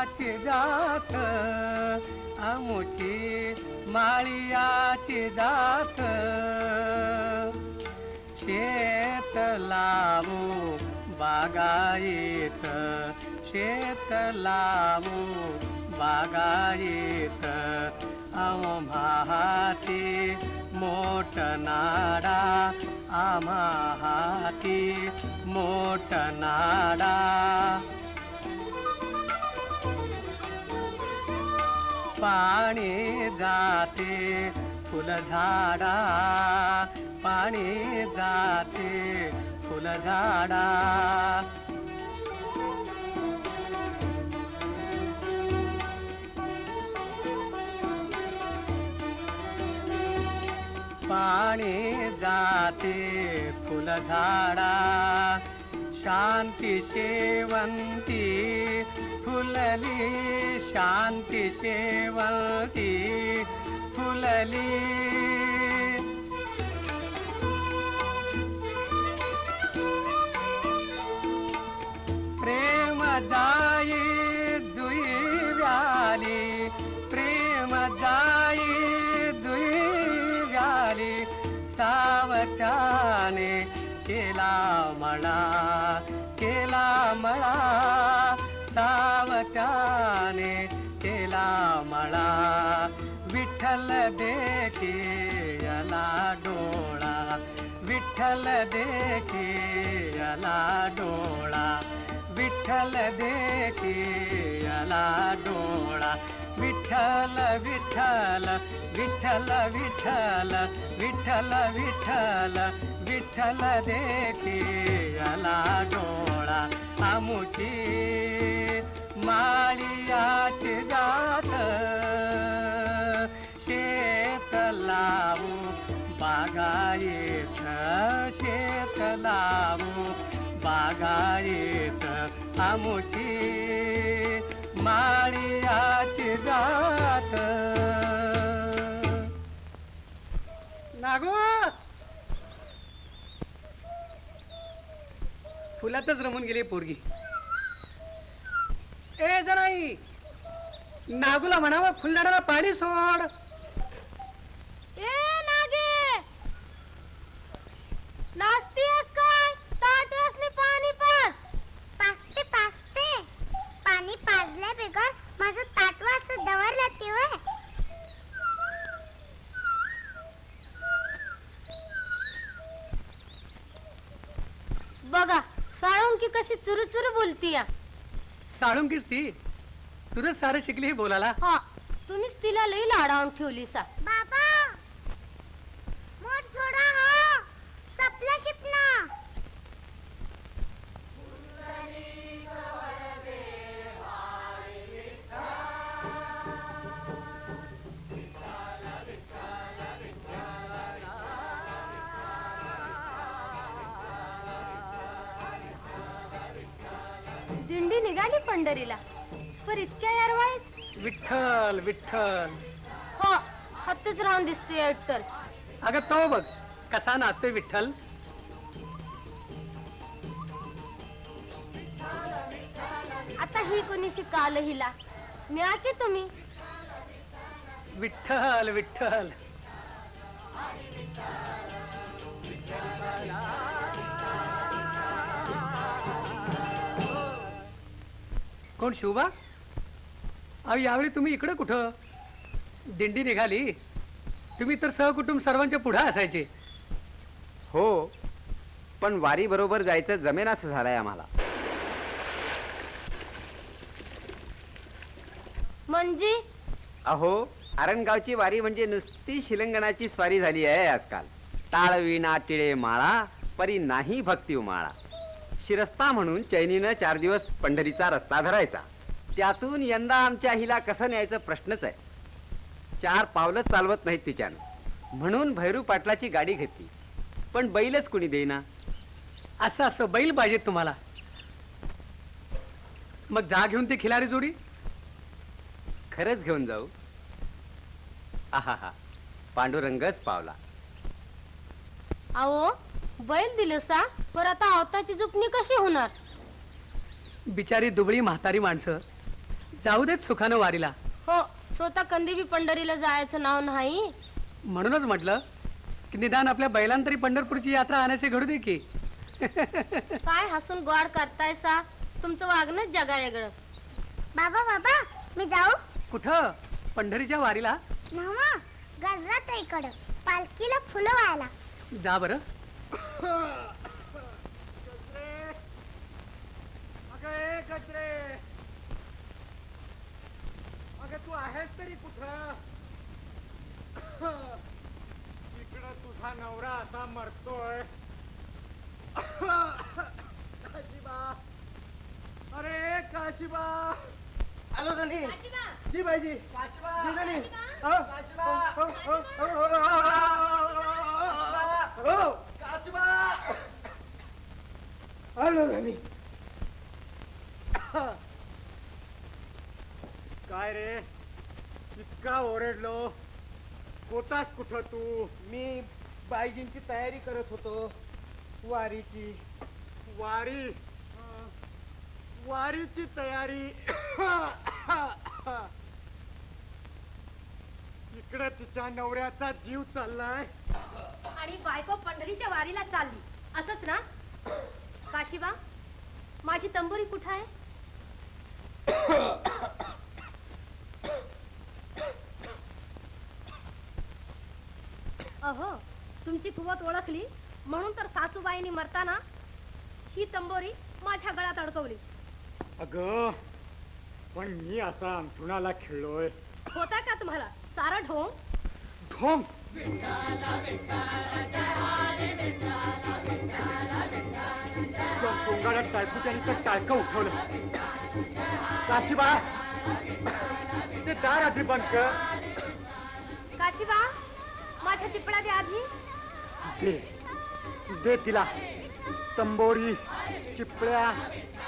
माळियाची जात, आमुची माळियाची जात. शेत लावू बागायत, शेत लावू बागायत. आम्हाती मोठ नाडा, आम्हाती मोठ नाडा. पाणी जाते फुलझाडा, पाणी जाते फुलझाडा. पाणी जाते फुलझाडा. शांती शेवंती फुलली, शांती शेवंती फुलली. प्रेम जाई दुई व्याली, प्रेम जाई दुई व्याली. सावत्याने केला मळा, केला मळा. सावत्याने केला मळा. विठ्ठल देखी याला डोळा, विठ्ठल देखी याला डोळा. विठ्ठल देखी याला डोळा. विठ्ठल विठ्ठल विठ्ठल विठ्ठल विठ्ठल विठ्ठल विठ्ठल देखी याला डोळा. आमुची माळियाची जात, शेत लावू बागायत, शेत लावू बागायत. आमुची माळियाची जात. नागो फुलातच रमून गेली पोरगी. ए जराई, नागूला म्हणावं फुलझाडाला पाणी सोड. ए नागे, नाचतीयस काय? ताटवासनी पाणी पाज. पाजते पाजते, पाणी पाजल्या बेगर माझं ताटवास दवरलं ते होय. बघा साळुंकी कशी चुरू चुरू बोलतीया. साळुंकीच ती, तुझंच सारं शिकली बोलायला. हा, तुम्हीच तिला लई लाडावून ठेवली सा. बाबा मोठ सोडा हो, सपला शिपना. दिंडी निघाली पंढरीला, पर इतक्या यारवाळीत. विठ्ठल विठ्ठल. हो, हत्तीच राहून दिसते विठ्ठल. अगं तो बघ कसा नाचतोय विठ्ठल. आता ही कोणी शिकाल हिला, मिळा की तुम्ही. विठ्ठल विठ्ठल. कोण शोभा? अहो यावेळी तुम्ही इकडे कुठं? दिंडी निघाली, तुम्ही तर सहकुटुंब सर्वांच्या पुढे असायचे. हो, पण वारी बरोबर जायचं जमेनासं झालंय आम्हाला. म्हणजे अहो, आरणगावची वारी म्हणजे नुसती शिलंगणाची स्वारी झाली आहे आजकाल. टाळ विणा टिळे माळा, परी नाही भक्ती माळा. शिरस्ता म्हणून चैनीनं 4 दिवस पंढरीचा रस्ता धरायचा. त्यातून यंदा आमच्या हिला कसं न्यायचं प्रश्नच आहे. 4 पावलंच चालवत नाहीत तिच्यानं, म्हणून भैरू पाटलाची गाडी घेतली. पण बैलच कुणी देईना. असं असं बैल पाहिजेत तुम्हाला. मग जा घेऊन ती खिलारी जोडी. खरंच घेऊन जाऊ. आहा, पांडुरंगच पावला. अहो बैल दिलं सा, पर आता आवताची जुपणी कशी होणार? बिचारी दुबळी म्हातारी माणसं जाऊ देत सुखानं वारीला. हो, स्वतः कंदी बी पंढरीला जायचं नाव नाही. म्हणूनच म्हटलं की निदान आपल्या बैलांना तरी पंढरपूरची यात्रा आणायची घडू दे की. काय हसून गोड करताय सा? तुमचं वागणंच जगा वेगळं. बाबा बाबा मी जाऊ? कुठं? पंढरीच्या वारीला? मामा गजरा ताईकडं पालखीला फुलं व्हायला. जा बरं. तू आहेस तरी कुठं? इकडं तुझा नवरा असा मरतोय. काशीबा, अरे काशीबा. आलो धनी. जी बाईजी. जी धनी. काशीबा. आलो धनी. काय रे इतका ओरडलो? होतास कुठं तू? मी बाईजींची तयारी करत होतो वारीची. वारी? वारीची तयारी. इकडे तिच्या नवऱ्याचा जीव चाललाय आणि बायको पंढरीच्या वारीला चालली असंच ना? काशीबा, माझी तंबोरी कुठं आहे? अहो, तुमची कुवत ओळखली म्हणून तर सासूबाईंनी मरताना ही तंबोरी माझ्या गळ्यात अडकवली. अगं पण मी असा अंथरुणाला खेळलोय. होता का तुम्हाला सारा ढोंग? ढोंग? सोंगाड्यात टाळकुट्याने तर टाळकं उठवलं. काशीबा ते दार आधी बंद कर. काशीबा, माझ्या चिपळा दे आधी. दे दे तिला तंबोरी, चिपळ्या,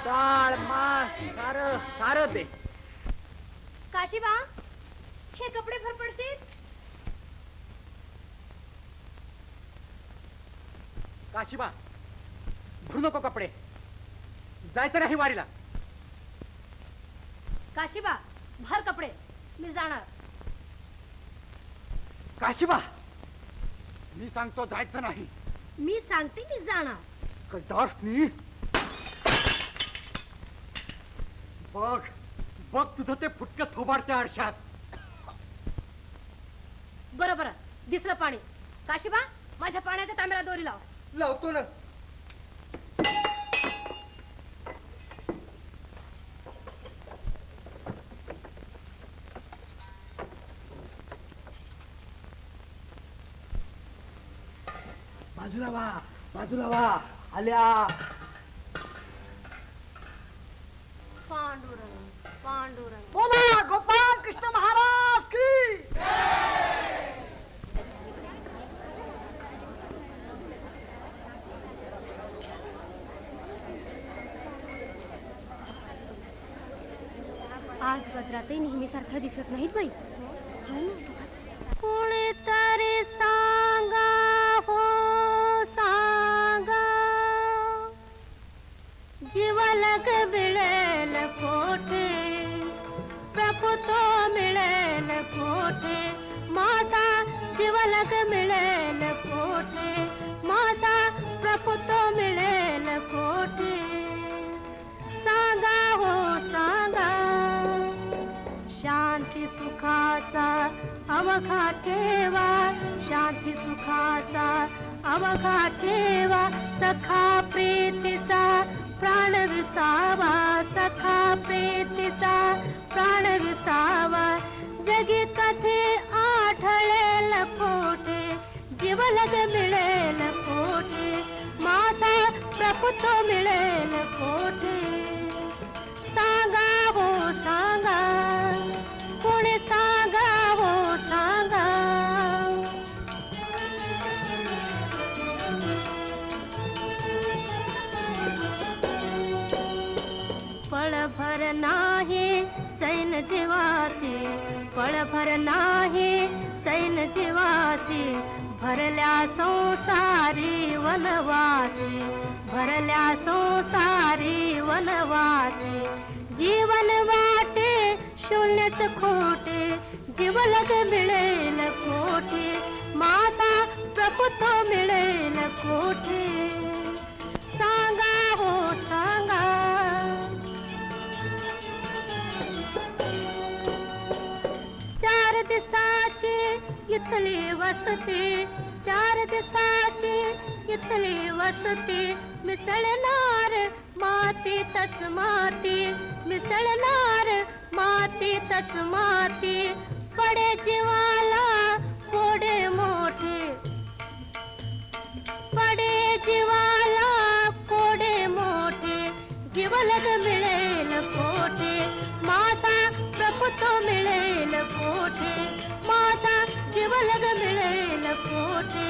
टाळ, मास सारं सारं दे. काशीबा, हे कपडे फरफडशील. काशीबा भरू नको कपडे. जायचं नाही वारीला. काशीबा, भर कपडे, मी जाणार. काशीबा मी सांगतो जायचं नाही. मी सांगते मी जाणार. कळदार मी. बघ बघ तुझं ते फुटकं थोबाड त्या आरशात. बरं बरं, दिसलं पाणी. काशीबा, माझ्या पाण्याच्या तांब्याला दोरी लाव. लावतो ना. बाजूला वा आल्या. पांडुरंग पांडुरंग. बोला गोपाळ कृष्ण महाराज की. आज गजरातही नेहमीसारखं दिसत नाहीत बाई. कोणीतरी सांगा हो सांगा, जीवलग मिळेल कोठे, प्रभू तो मिळेल कोठे, माझा जीवलग मिळेल कोठे, माझा प्रभू तो मिळेल कोठे. सांगा हो सांगा, शांती सुखाचा अवघा ठेवा, शांती सुखाचा अवघा ठेवा, सखा प्रीतीचा प्राण विसावा, सखा प्रीतीचा प्राण विसावा. जगी कथे आढळेल कोठे, जीवलग मिळेल कोठे, माझा प्रभू तो मिळेल कोठे. सांगा हो सांगा, कोणी सांगा हो सांगा. पळभर नाही चैन जीवासी, पळभर नाही चैन जीवासी, भरल्या संसारी वनवासी, भरल्या संसारी वनवासी. जीवन वाटे शून्यच खोटे जीवलग मिळेल कोठे माझा प्रभुत्व मिळेल कोठे सांगा हो सांगा चार दिसाचे इथले वसते चार दिसाचे इथले वसते मिसळणार मातीतच माती मिसळणार मातीतच माती पडे जीवाला कोडे मोठे पडे जीवाला कोडे मोठे जीवलग मिळेल कोठे माझा प्रभुत्व मिळेल कोठे माझा जीवलग मिळेल कोठे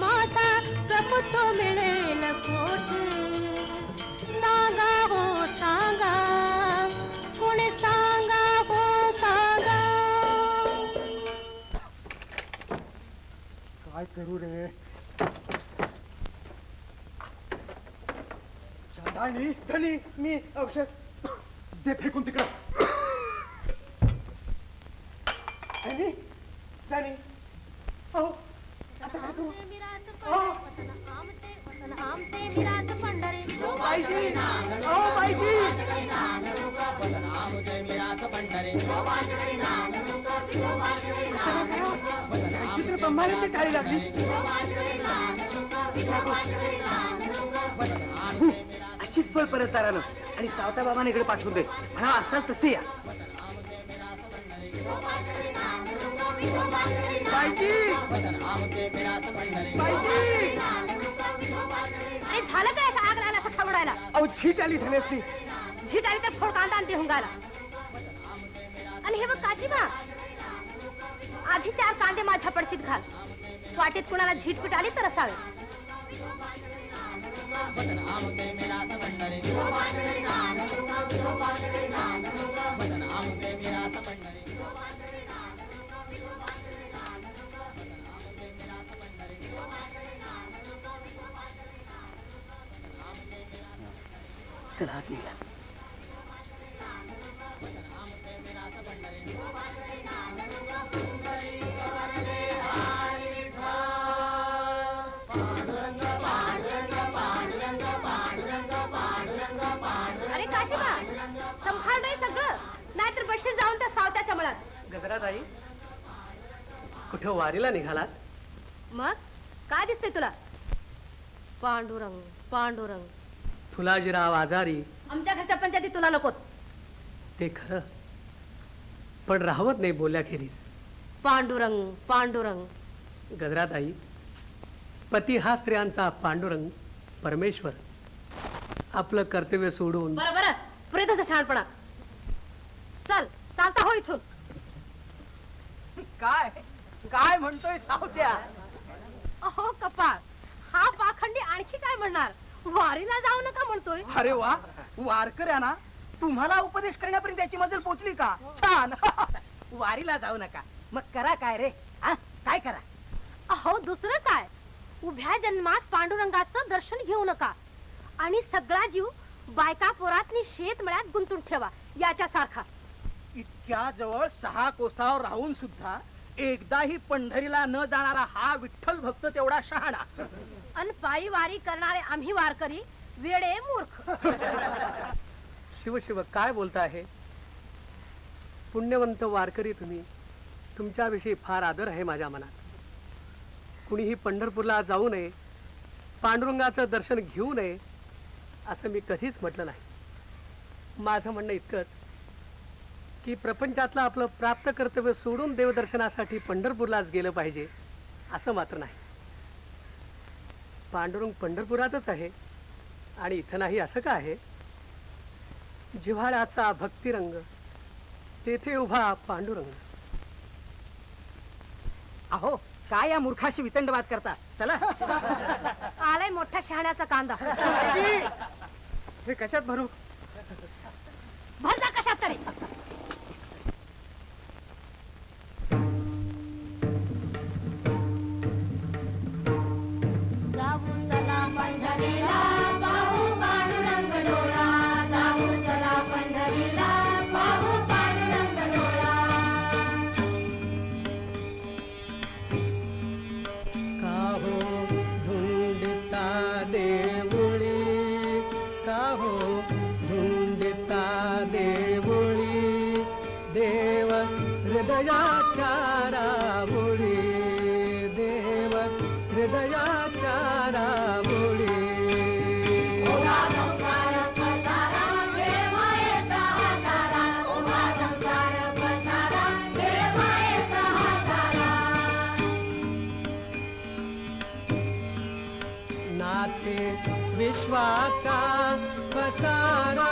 माझा प्रभुत्व मिळेल कोठे सांगा हो सांगा कोणी सांगा हो सांगा काय करू रे चांदाणी धनी मी औषध दे फेकून तिकडं धनी धनी अहो आता काय करू बाईजी अहो बाईजी चित्र ब्रह्मांड टाळी लागली अशीच पळ परत दारानं आणि सावता बाबाने इकडे पाठवून दे म्हणा असाल तसे या बाईजी बाईजी अरे झालं काय आग लागला असं खवडायला अहो झीट आली धनेसनी झीट आली तर फोड कांदा आणि ते हुंगायला आणि हे बघ काशीबा आधी 4 कांदे माझ्या पडशीत घाल वाटेत कुणाला झीटपीट आली तर असावे चला आत निघा. अरे काशीबा संभाळ नाही सगळं नाहीतर बसशील जाऊन त्या सावत्याच्या मळात गजराताई कुठं वारीला निघालात? मग काय दिसतंय तुला पांडुरंग पांडुरंग फुलाजीराव आजारी आमच्या घरच्या पंचायती तुला नकोत ते खरं पण राहवत नाही बोलल्याखेरीज. पांडुरंग पांडुरंग गजराताई पती हा स्त्रियांचा पांडुरंग परमेश्वर आपलं कर्तव्य सोडून बरं बरं पुरेच शहाणपणा चल चालता हो इथून काय काय म्हणतोय सावत्या अहो कपाळ हा पाखंडी आणखी काय म्हणणार वारीला जाऊ नका म्हणतोय अरे वा वारकऱ्यांना तुम्हाला उपदेश करण्यापर्यंत त्याची मजल पोचली का छान वारीला जाऊ नका मग करा काय रे हा काय करा अहो दुसरं काय उभ्या जन्मात पांडुरंगाचं दर्शन घेऊ नका आणि सगळा जीव बायका पोरातनी शेतमळ्यात गुंतून ठेवा याच्या सारखा. इतक्या जवळ 6 कोसावर राहून सुद्धा एकदाही पंढरीला न जाणारा हा विठ्ठल भक्त तेवढा शहाणा अन पायी वारी करणारे आम्ही वारकरी वेडे मूर्ख. शिव शिव काय बोलता आहे? पुण्यवंत वारकरी तुम्ही, तुमच्याविषयी फार आदर आहे माझ्या मनात. कुणीही पंढरपूरला जाऊ नये, पांडुरंगाचं दर्शन घेऊ नये असं मी कधीच म्हटलं नाही. माझं म्हणणं इतकंच की प्रपंचातलं आपलं प्राप्त कर्तव्य सोडून देवदर्शनासाठी पंढरपूरलाच गेलं पाहिजे असं मात्र नाही. पांडुरंग पंढरपुरातच आहे आणि इथं नाही असं का आहे? जिव्हाळ्याचा भक्तिरंग तेथे उभा पांडुरंग. अहो काय या मूर्खाशी वितंडवाद करता चला आलाय मोठ्या शहाण्याचा कांदा. हे कशात भरू? भरला कशात तरी. जाऊ चला पंढरीला पाहू पांडुरंग डोळा जाऊ चला पंढरीला पाहू पांडुरंग डोळा हृदयाच्या रामुळी देव हृदयाच्या रामुळी नाचे विश्वाचा पसारा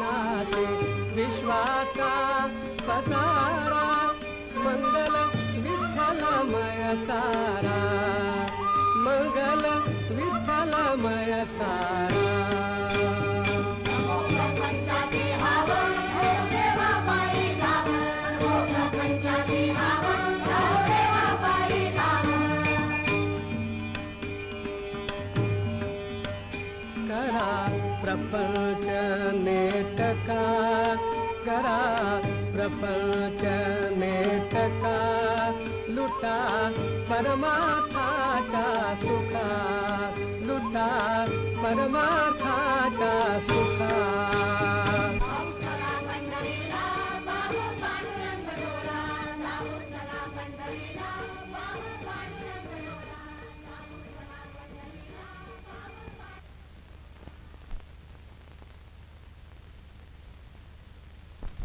नाचे विश्वाचा पसारा मंगल विठ्ठलमय सारा मंगल विठ्ठलमय सारा करा प्रपंच नेटका करा प्रपंच नेटका लुटा परमार्थाच्या सुखा लुटा परमार्थाच्या सुखा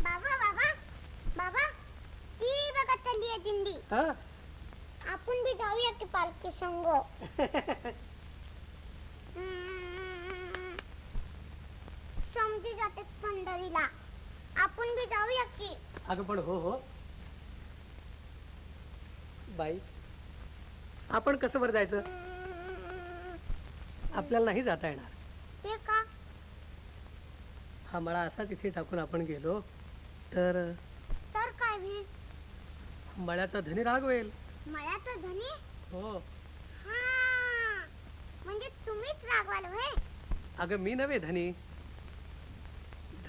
बाबा बाबा बाबा ती बघा चालली आहे दिंडी. हा? आपण बी जाऊया की पालखी संग. समजी जाते पंढरीला. आपण बी जाऊया की. अगं पण हो हो बाई आपण कसं बरं जायचं आपल्याला नाही जाता येणार. ते का? हा मळा असा तिथे टाकून आपण गेलो तर तर काय होईल? मळ्याचा धनी रागवेल. मळ्याचं धनी? हो हा म्हणजे तुम्हीच रागवाल होय? अगं मी नव्हे धनी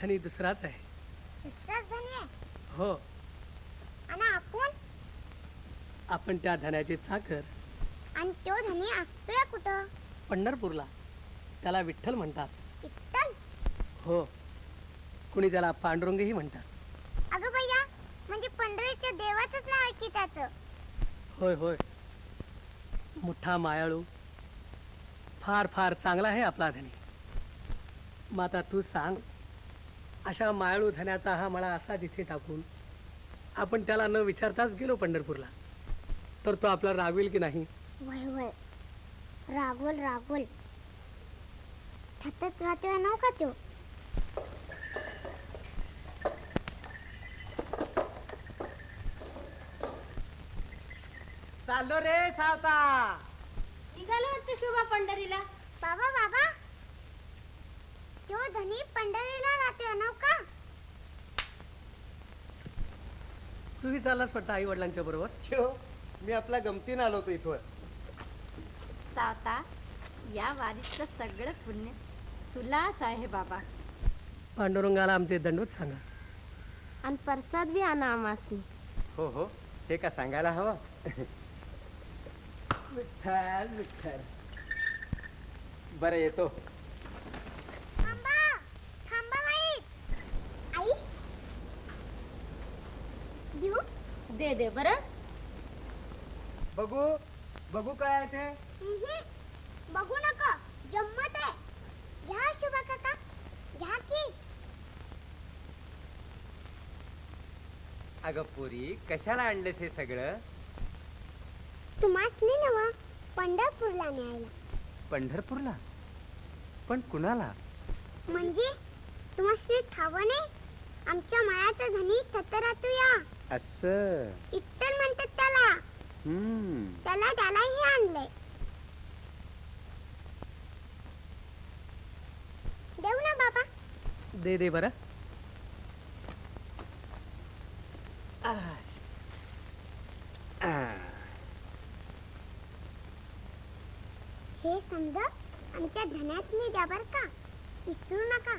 धनी दुसराच आहे. दुसराच धनी आहे? हो आणि आपण त्या धन्याचे चाकर. आणि तो धनी असतोय कुठं? पंढरपूरला. त्याला विठ्ठल म्हणतात. विठ्ठल? हो कुणी त्याला पांडुरंगही म्हणतात. अगं भैया म्हणजे पंढरीच्या देवाचंच नाव आहे की त्याचं? होय होय मोठा मायाळू फार फार चांगला आहे आपला धनी. मग आता तू सांग अशा मायाळू धन्याचा हा मळा असा तिथे टाकून आपण त्याला न विचारताच गेलो पंढरपूरला तर तो आपला रागवेल की नाही? वय वय रागवल रागवल थतच राहतोय नाव का तो? चाललो रे सावता. निघालो वाटतं शोभा पंढरीला. बाबा बाबा तो धनी पंढरीला राहतोय नाव का? तूही चाललास वाटतं आई वडिलांच्या बरोबर. ठेव मी आपल्या गमतीनं आलो होतो इथवर. सावता या वारीचं सगळं पुण्य तुलाच आहे बाबा. पांडुरंगाला आमचे दंडोत सांगा. आणि प्रसाद बी आणा आमासनी. हो हो हे का सांगायला हवं. विठ्ठल विठ्ठल. बरं येतो. थांबा थांबा बाई. आई देऊ? दे दे बरं. बघू बघू काय आहे ते. बघू नका जम्मत आहे. घ्या शुभा काका घ्या की. अगं पुरी कशाला आणलेस हे सगळं? तुम्हासनी नवा पंढरपूरला न्यायला. पंढरपूरला? पण कुणाला? म्हणजे तुम्हासनी ठावं नाही? आमच्या मायाचा धनी ततरातू या असं इट्टल म्हणतात त्याला. त्यालाही आणलंय. देऊ ना बाबा? दे दे बरं. हे समजा आमच्या धन्यासनी द्या बर का. विसरू नका.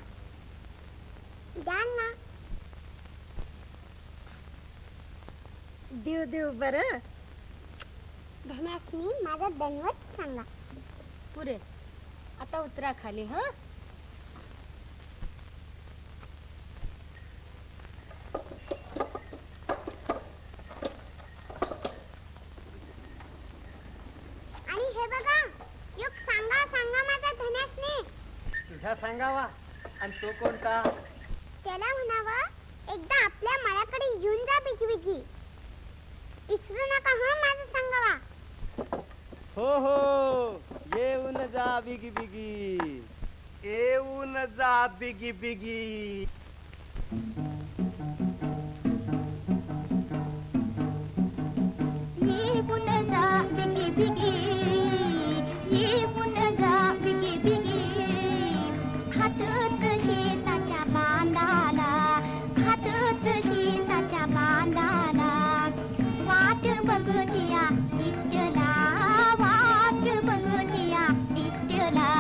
द्याल ना? देव देव बरं. धन्यासनी माझा दंडवत सांगा. पुरे आता उतरा खाली. हा सांगावा आणि तो कोणता? त्याला म्हणावं एकदा आपल्या मळ्याकडे येऊन जा बिगी बिगी. इसरू नका हो माझं सांगावा. हो हो, येऊन जा बिगी बिगी. येऊन जा बिगी बिगी. येऊन जा बिगी बिगी. येऊन जा बिगी बिगी. हातच शेताच्या बांधाला. हातच शेताच्या बांधाला. वाट बघतिया इटला. वाट बघतिया इटला.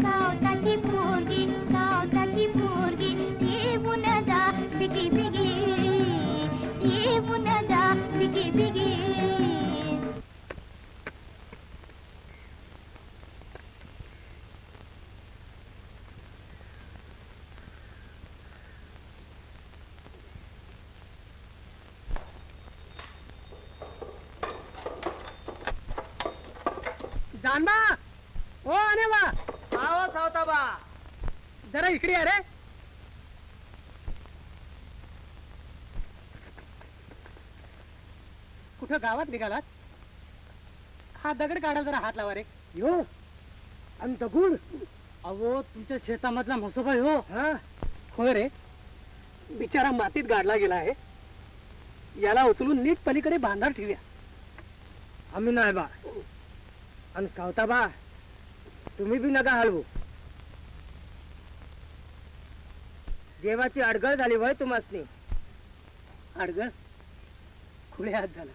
सावताची पोरगी. सावताची पोरगी. येऊन जा बिगी बिगी. येऊन जा बिगी बिगी. जानबा, ओ आने वा, आओ सावताबा. जरा इकडे या रे. कुठं गावात निघालात? हा दगड काढायला जरा हात लावा रे. यो आणि दगुड. अहो तुमच्या शेतामधला म्हसोबा हो. हा होय रे, बिचारा मातीत गाडला गेला आहे. याला उचलून नीट पलीकडे बांधार ठेवूया. आम्ही नाही बा. आणि सावताबा तुम्ही बी नका हलवू. देवाची अडगळ झाली वय तुम्हासनी. अडगळ खुळे हात झाला.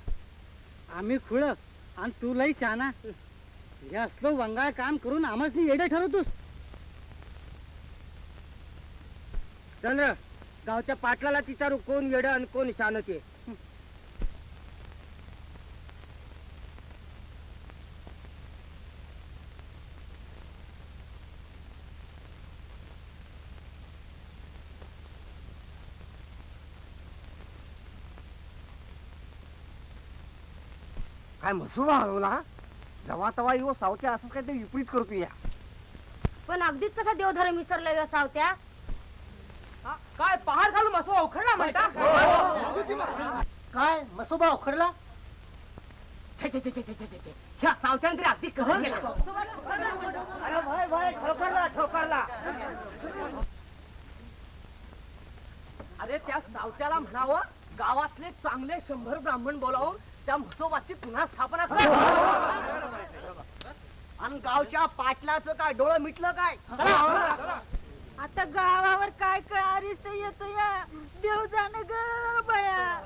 आम्ही खुळ आणि तू लई शहाणा. हे असलो वंगाळ काम करून आम्हासनी येडे ठरवतोस. चंद्र, गावच्या पाटलाला विचारू कोण येडं आणि कोण शहाणं ते. काय मसुबा हरवला? जवा तवा येऊ सावत्या असं काय ते विपरीत करतो या. पण अगदीच कसा देवधर्म विसरले ग सावत्या. काय पहाड घालून मसुबा उखडला म्हणता? काय मसुबा उखडला? छे छे छे छे छे छे छे. ह्या सावत्याने तरी अगदी कहर केला. अरे भाई भाई, ठोकरला ठोकरला. अरे त्या सावत्याला म्हणावं गावातले चांगले 100 ब्राह्मण बोलावून त्या म्हसोबाची पुन्हा स्थापना कर. आणि गावच्या पाटलाचं काय डोळं मिटलं काय? आता गावावर काय काय अरिष्ट येतो या. देव जाणे ग बया.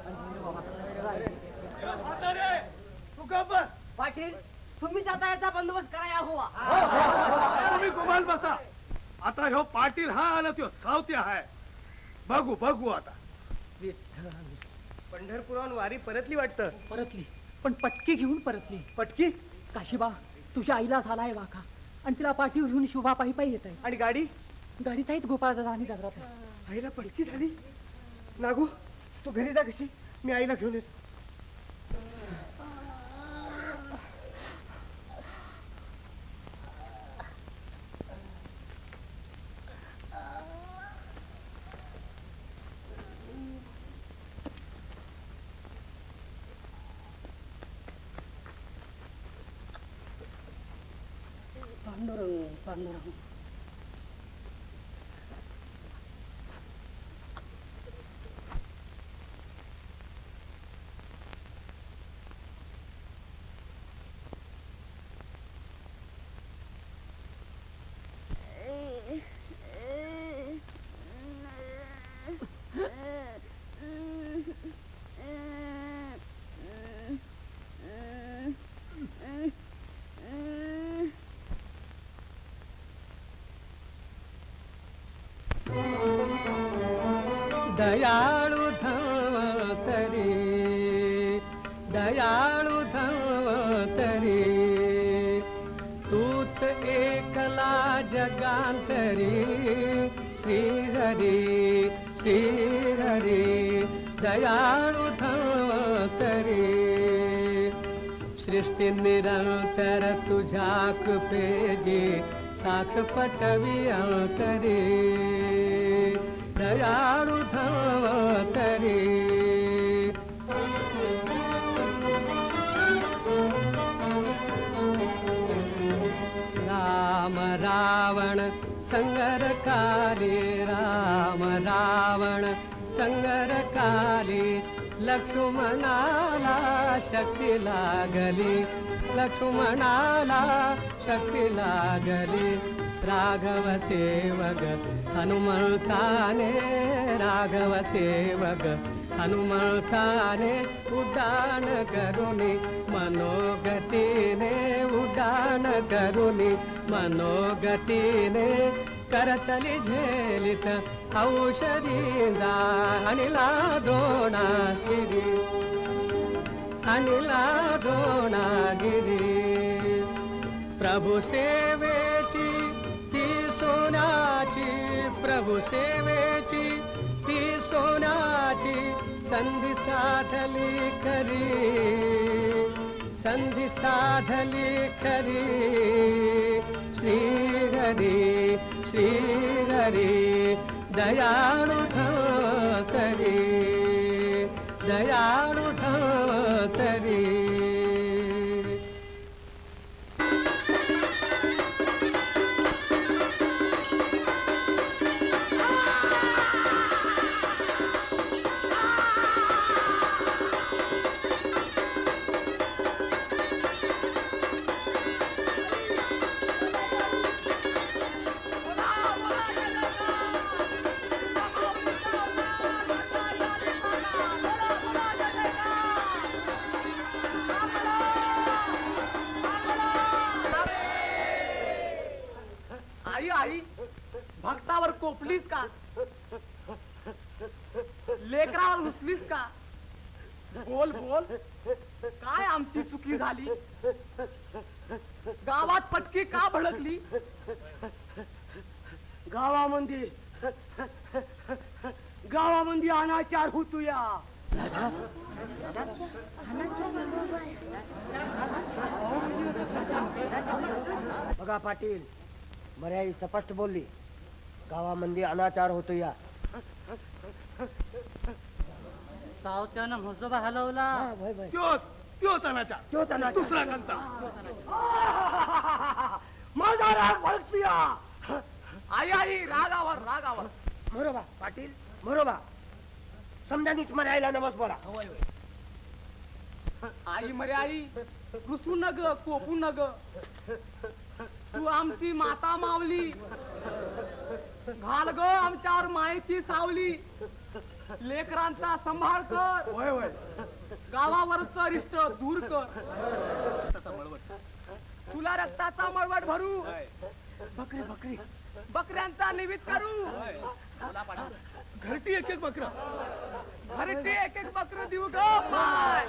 पाटील तुम्ही जाता याचा बंदोबस्त कराया हवा. तुम्ही गुमान बसा. आता ह्यो पाटील हा आणि त्यो सावत्या आहे. बघू बघू आता. पंढरपुराहून वारी परतली वाटतं. परतली, पण पटकी घेऊन परतली. पटकी काशीबा, तुझ्या आईला झालाय वाका आणि तिला पाठीवर घेऊन शुभा पायी पायी येत आहे. आणि गाडी गाडीत आहेत गोपाळ दादा आणि गजरात आहे. आईला पटकी झाली. नागू तू घरी जा कशी. मी आईला घेऊन येतो. पांडुरंग पांडुरंग. दयाळु धन्वंतरी, दयाळु धन्वंतरी, तूच एकला जगांतरी. श्रीहरी श्रीहरी दयाळु धन्वंतरी. सृष्टी निरंतर तुझ्या कृपेची साक्ष पटवी अंतरी दयाळू धन्वंतरी राम रावण संगरकाली राम रावण संगरकाली लक्ष्मणाला शक्ती लागली लक्ष्मणाला शक्ती लागली राघव सेवक हनुमंताने राघव सेवक हनुमंताने उड्डाण करुणी मनोगतीने उड्डाण करुणी मनोगतीने करतली झेलित औषधींदा अनिला द्रोणागिरी अनिला द्रोणागिरी प्रभु सेवेची ती सोन्याची प्रभु सेवेची ती सोन्याची संधी साधली खरी संधी साधली खरी श्रीहरी श्रीहरी दयाळु धन्वंतरी दयाळु धन्वंतरी आई आई भक्तावर कोपलीस का लेकरावर रुसलीस का बोल बोल काय आमची चुकी झाली गावात पटकी का भडकली गावामध्ये गावामध्ये अनाचार होतोया बघा पाटील मर्याई स्पष्ट बोलली गावामध्ये अनाचार होतो या सावत्यानं म्हसोबा हलवला त्योच अनाचार त्योच अनाचार. दुसरा कंचा माझा राग भडकतोया आई आई रागावर रागावर बरोबा पाटील बरोबा समजानीच मर्याईला नमस बोला आई मरे आई रुसू न ग कोपू न ग तू आमची माता मावली घाल ग आमच्यावर मायेची सावली लेकरांचा सांभाळ कर होय होय गावावरच रिष्ट दूर कर तुला रक्ताचा मळवट भरू बकरी बकरी बकऱ्यांचा निमित्त करू घरटी एक एक बकर घरटी एक एक बकरू देऊ ग माय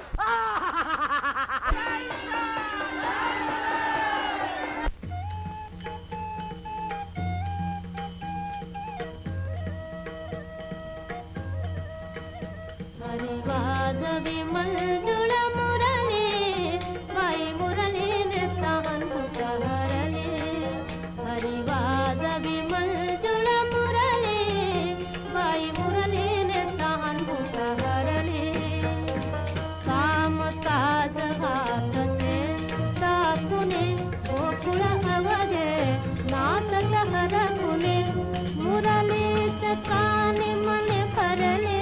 हरी वाजवी मंजुळ मुरली बाई मुरली नेताहन हरले हरी वाजवी मंजुळ मुरली बाई मुरली नेताहन हरले काम काज हातचे टाकुने गोकुळ अवघे नाचत हरकुने मुरलीच्या कानी मने भरले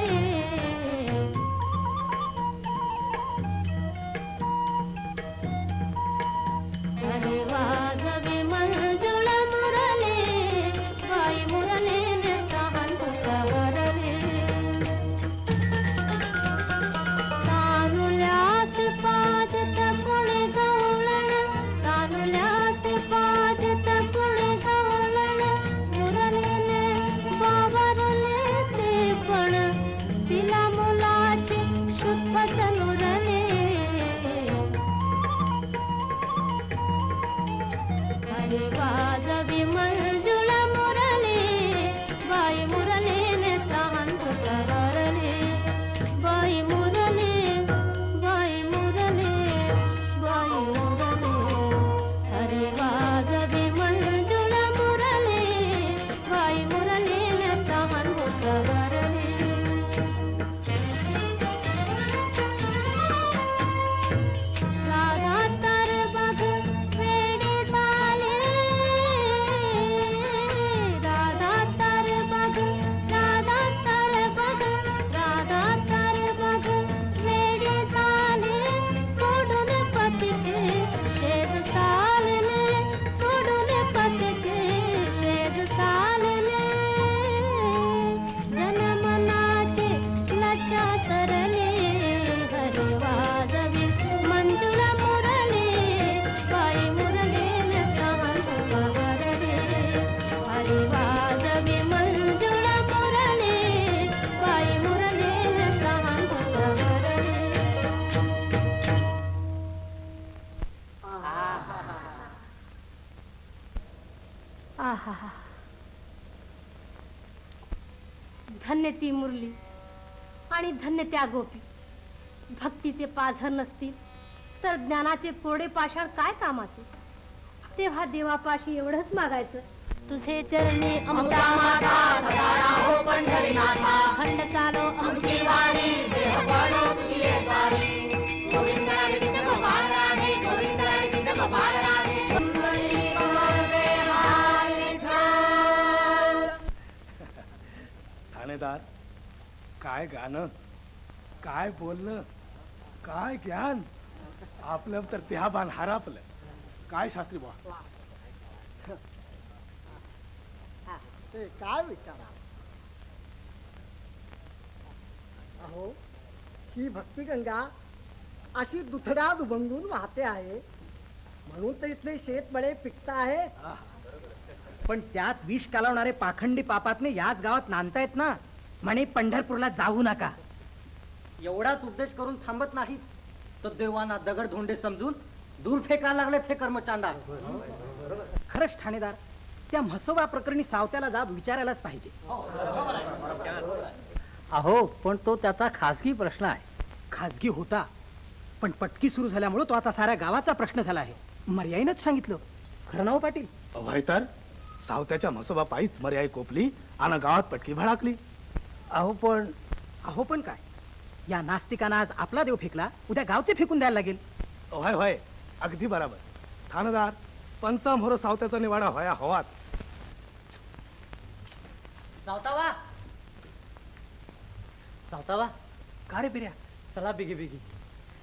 धन्य ती मुरली आणि धन्य त्या गोपी. भक्तीचे पाझर नसतील तर ज्ञानाचे कोरडे पाषाण काय कामाचे. तेव्हा देवापाशी एवढंच मागायचं, तुझे चरणी आमचा माता सदा राहो पंढरीनाथा. खंड चालो आमची वारी, देह पडो तुझी द्वारी. गोविंद गोविंद गोपाल राधे, गोविंद गोविंद गोपाल राधे. ठाणेदार, काय गाणं, काय बोलणं, काय ज्ञान. आपलं तर देहाबान हरापलं. काय शास्त्री बुवा, ते काय विचारा. अहो, ही भक्तिगंगा अशी दुथड्या दुभंगून वाहते आहे म्हणून तर इथले शेतमळे पिकत आहेत. पण त्यात विष कालवणारे पाखंडी पापातने याच गावात नांदतायत ना. म्हणे पंढरपूरला जाऊ नका. एवढाच उपदेश करून थांबत नाहीत तर देवांना दगड धोंडे समजून दूर फेकायला लागले हे कर्मचांडार. खरंच ठाणेदार, त्या म्हसोबा प्रकरणी सावत्याला जाब विचारायलाच पाहिजे. अहो, पण तो त्याचा खासगी प्रश्न आहे. खाजगी होता, पण पटकी सुरू झाल्यामुळे तो आता साऱ्या गावाचा प्रश्न झाला आहे. मर्याईनच सांगितलं. खरं नाव पाटील? अभय तर सावत्याच्या म्हसोबा पायीच मर्याई कोपली आणि गावात पटकी भडाकली. अहो पण काय, या नास्तिकानं आज आपला देव फेकला, उद्या गावचे फेकून द्यायला लागेल. होय होय, अगदी बराबर. ठाणेदार, पंचामोर सावत्याचा निवाडा होया हवात. सावतावा, सावतावा, का रे बिर्या? चला बिगी बिगी.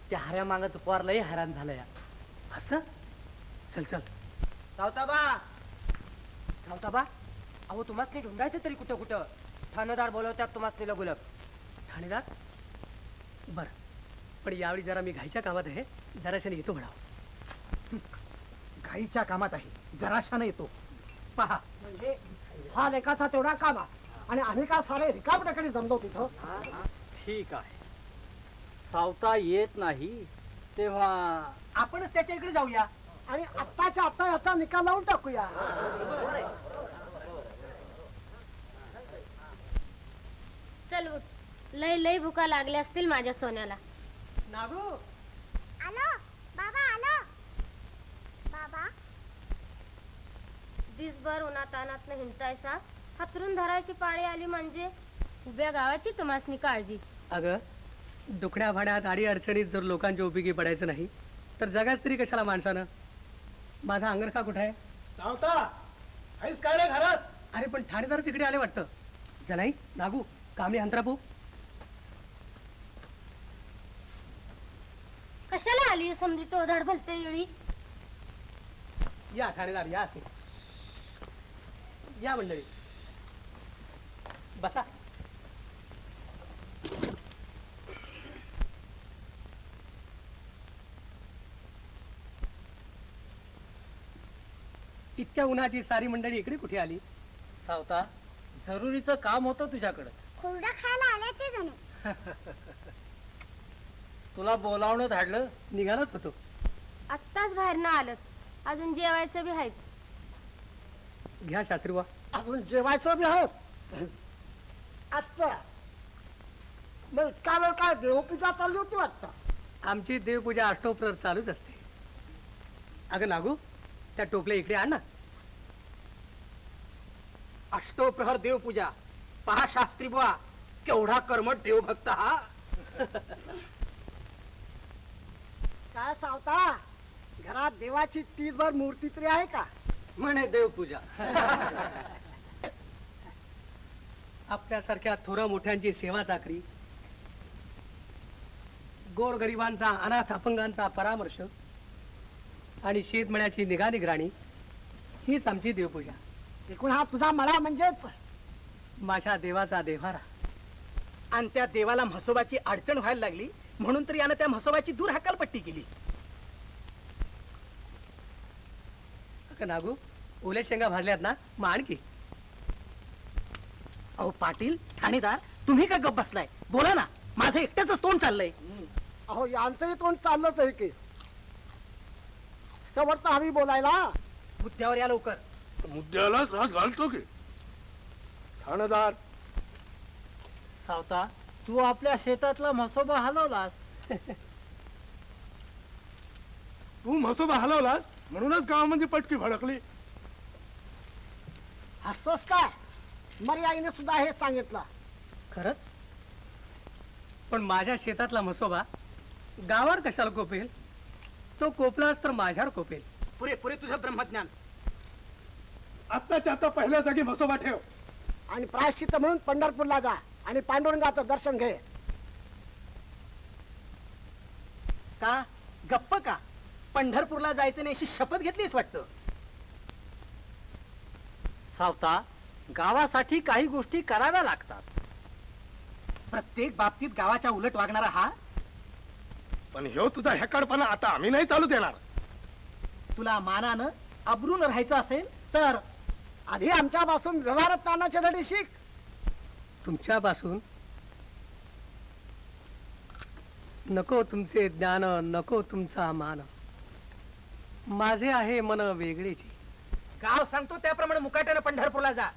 त्या हऱ्या मागाचं पोर लय हैराण झालंय. असं चल चल. सावताबा, सावताबा, अहो तुम्हाला काही ढुंढायचं तरी कुठं कुठं. ठाणेदार बोलवत्यात तुम्हाला गुलाब. ठाणेदार, बर, पण यावेळी जरा मी घाईच्या कामात आहे, जराशाने येतो म्हणावं. घाईच्या कामात आहे, जराशानं येतो. पहा, म्हणजे हा लेखाचा तेवढा कामा आणि आम्ही का सारे रिकामट्याकडे जमलो तिथं. ठीक आहे. सावता येत नाही तेव्हा आपणच त्याच्या इकडे जाऊया. आणि आत्ताच्या आत्ता याचा निकाल लावून टाकूया. चल उठ, लय लय भुका लागल्या असतील माझ्या सोन्याला. नागू, आलो बाबा, आलो बाबा. दिसभर उन्हात अनात हिंडतायसा, हातरून धरायची पाळी आली म्हणजे उभ्या गावाची तुम्हासनी काळजी. अगं, दुखड्या भाड्यात आडी अडचणीत जर लोकांच्या उपयोगी पडायचं नाही तर जगाच तरी कशाला माणसानं. माझा अंगरखा कुठे आहे? सावता, आहेस काय रे घरात? अरे पण ठाणेदार तिकडे आले वाटतं. जनाई, नागू, कामली अंतरापू. कशाला आली समजी टोधाड भलते येळी. या ठाणेदार, या असे या मंडळी, बसा. इतक्या उन्हाची सारी मंडळी इकडे कुठे आली? सावता, जरुरीचं काम होतं तुझ्याकडं. खुरडा खायला आल्याचे जणू. तुला बोलावणं धाडलं. निघालोच होतो. आत्ताच बाहेर ना आलत, अजून जेवायचं बी आहेत. घ्या शास्त्री बुवा. अजून जेवायचं बी आहोत. आत्ता मग इतका वेळ काय देवपूजा चालली होती वाटतं. आमची देवपूजा अष्टोप्रहर चालूच असते. अगं नागू, त्या टोपल्या इकडे आण ना. अष्टोप्रहर देवपूजा. पहा शास्त्री बुवा, केवढा कर्मठ देवभक्त हा. काय सावता, घरात देवाची तीसभर मूर्ती तरी आहे का? म्हणे देवपूजा. आपल्यासारख्या थोर मोठ्यांची सेवा चाकरी, गोरगरिबांचा, अनाथ अपंगांचा परामर्श आणि शेतमळ्याची निगा निगराणी हीच आमची देवपूजा. एकूण हा तुझा मळा म्हणजेच माझ्या देवाचा देव्हारा. आणि त्या देवाला म्हसोबाची अडचण व्हायला लागली म्हणून तर यानं त्या म्हसोबाची दूर हकालपट्टी केली. अगं नागू, ओल्या शेंगा भाजल्यात ना, मग आणखी. अहो पाटील, ठाणेदार, तुम्ही का गप बसलाय? बोला ना, माझं एकट्याच तोंड चाललंय. अहो यांचंही तोंड चाललंच आहे की. समर्थ हवी बोलायला. मुद्द्यावर या लवकर. मुद्द्याला हात घालतो की. ठाणेदार, सावता तू आपल्या शेतातला म्हसोबा हलवलास. तू म्हसोबा हलवलास म्हणूनच गावामध्ये पटकी भडकली. हसतोस काय? मर्याईने सुद्धा हे सांगितलं. खरंच? पण माझ्या शेतातला म्हसोबा गावावर कशाला कोपेल? तो कोपलाच तर माझ्यावर कोपेल. पुरे पुरे तुझं ब्रह्मज्ञान. आत्ताच्या आता पहिल्या जागी म्हसोबा ठेव. आणि प्रायश्चित्त म्हणून पंढरपूरला जा आणि पांडुरंगाचं दर्शन घे. का गप्प का? पंढरपूरला जायचं नाही अशी शपथ घेतलीस वाटतं. सावता गावासाठी काही गोष्टी कराव्या लागतात. प्रत्येक बाबतीत गावाच्या उलट वागणारा हा. पण ह्यो तुझा हेकाडपणा आता आम्ही नाही चालू देणार. तुला मानानं अब्रून राहायचं असेल तर आधी आमच्यापासून व्यवहारात तानाचे धडे शिक. तुमच्यापासून नको तुमचे ज्ञान, नको तुमचा मान. माझे आहे मन वेगळेची. गाव सांगतो त्याप्रमाणे मुकाट्यानं पंढरपूरला जा.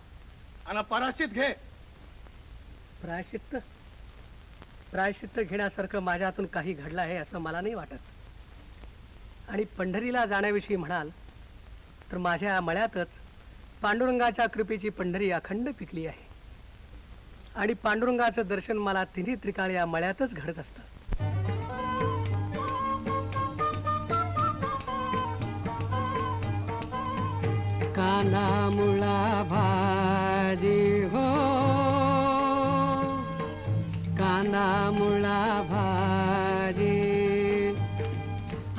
आणि पराश्चित घे. प्रायश्चित्त प्रायश्चित्त घेण्यासारखं माझ्या हातून काही घडलं आहे असं मला नाही वाटत. आणि पंढरीला जाण्याविषयी म्हणाल तर माझ्या या मळ्यातच पांडुरंगाच्या कृपेची पंढरी अखंड पिकली आहे. आणि पांडुरंगाचं दर्शन मला तिन्ही त्रिकाळ या मळ्यातच घडत असतं. काना मुळा भाजी हो, काना मुळा भाजी,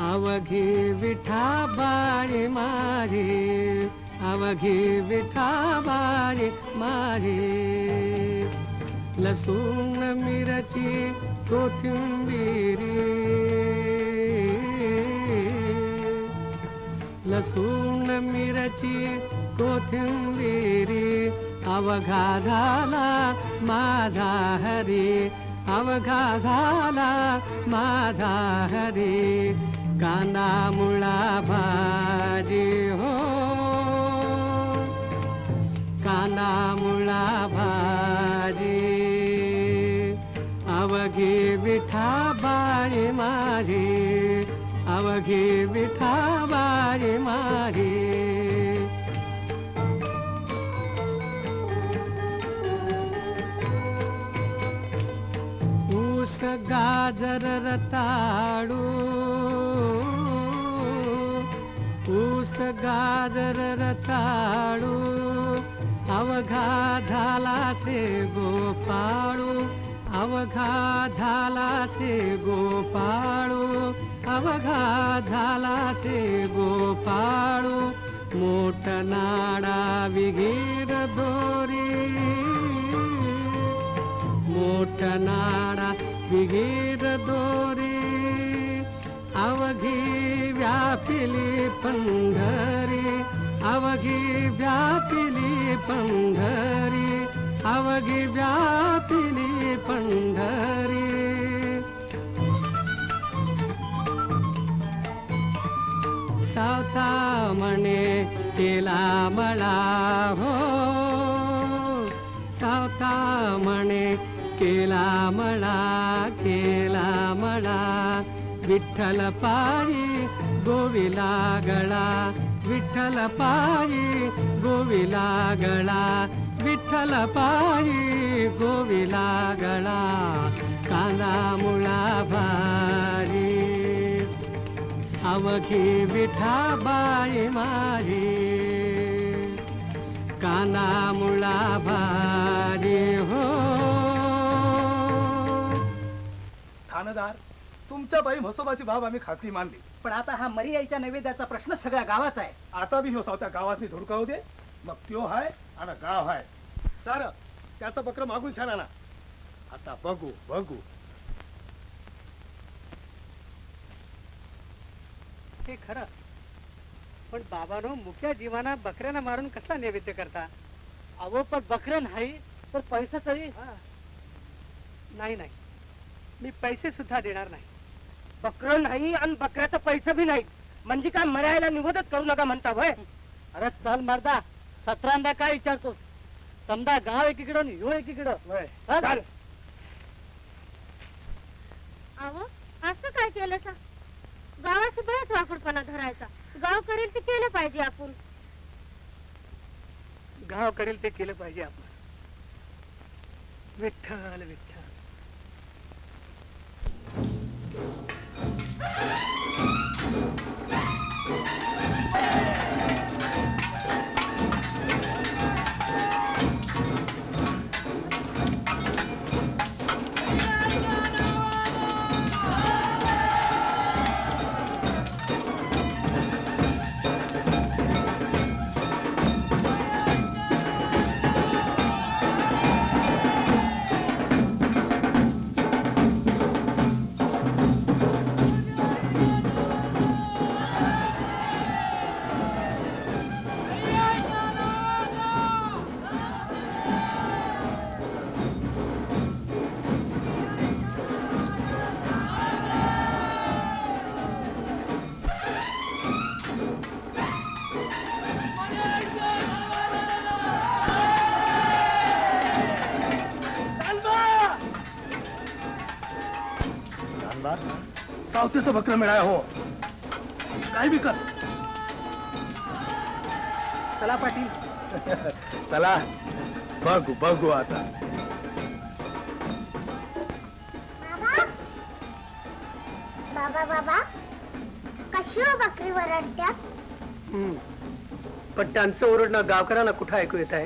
अवघी विठाबाई माझी, अवघी विठाबाई माझी. लसूण मिरची कोथिंबिरी, लसूण मिरची कोथिंबिरी, अवघा झाला माझा हरी, अवघा झाला माझा हरी. कांदा मुळा भाजी हो, कांदा मुळा भाजी, अवघी विठाबाई माझी, अवघी विठाबाई माझी. ऊस गाजर रताळू, ऊस गाजर रताळू, अवघा झाला से गोपाळू, अवघा झाला से गोपाळू, अवघा झाला से गोपाळू. मोठ नाडा विहीर दोरी, मोठ नाडा विहीर दोरी, अवघी व्यापिली पंढरी, अवघी व्यापिली पंढरी, अवघी व्यापिली पंढरी. सावता म्हणे केला मळा हो, सावता म्हणे केला मळा, केला मळा. विठ्ठल पायी गोविला गळा, विठ्ठल पायी गोविला गळा, विठ्ठल पायी गोविला गळा. कांदा मुळा भारी, अवघी विठाबाई माझी, कांदा मुळा भारी हो. ठाणेदार, तुमच्या बाई म्हसोबाची बाब आम्ही खासगी मानली. पण आता हा मर्याईच्या नैवेद्याचा प्रश्न सगळ्या गावाचा आहे. आता बी ह्यो सावत्या गावातनी धुडकावू दे. मग त्यो हाय आणि गाव हाय. तर त्याचं बकर मागून छाना ना. आता बघू बघू. ते खरं, पण बाबानो मुख्या जीवाना बकऱ्याला मारून कसा नैवेद्य करता? अहो पण बकरं नाही तर पैसा तरी. नाही नाही, मी पैसे सुद्धा देणार नाही. बकरं नाही आणि बकऱ्याचा पैसा बी नाही म्हणजे काय मरायला निवडच करू नका म्हणता भय. अरे चल मर्दा, 17दा काय विचारतो? समजा गाव एकीकडं आणि ह्यो एकीकडं. वय. चल. चाल. अहो असं काय केलं सा गावाशी बराच वाकडपणा धरायचा गाव करेल ते केलं पाहिजे आपण गाव करेल ते केलं पाहिजे आपण विठ्ठल विठ्ठल सावतेचं बकरं मिळाय हो काय बी कर चला पाटील चला बघू बघू आता बाबा बाबा कशी हो बकरी वरडत्यात पण त्यांचं ओरडणं गावकऱ्यांना कुठं ऐकू येत आहे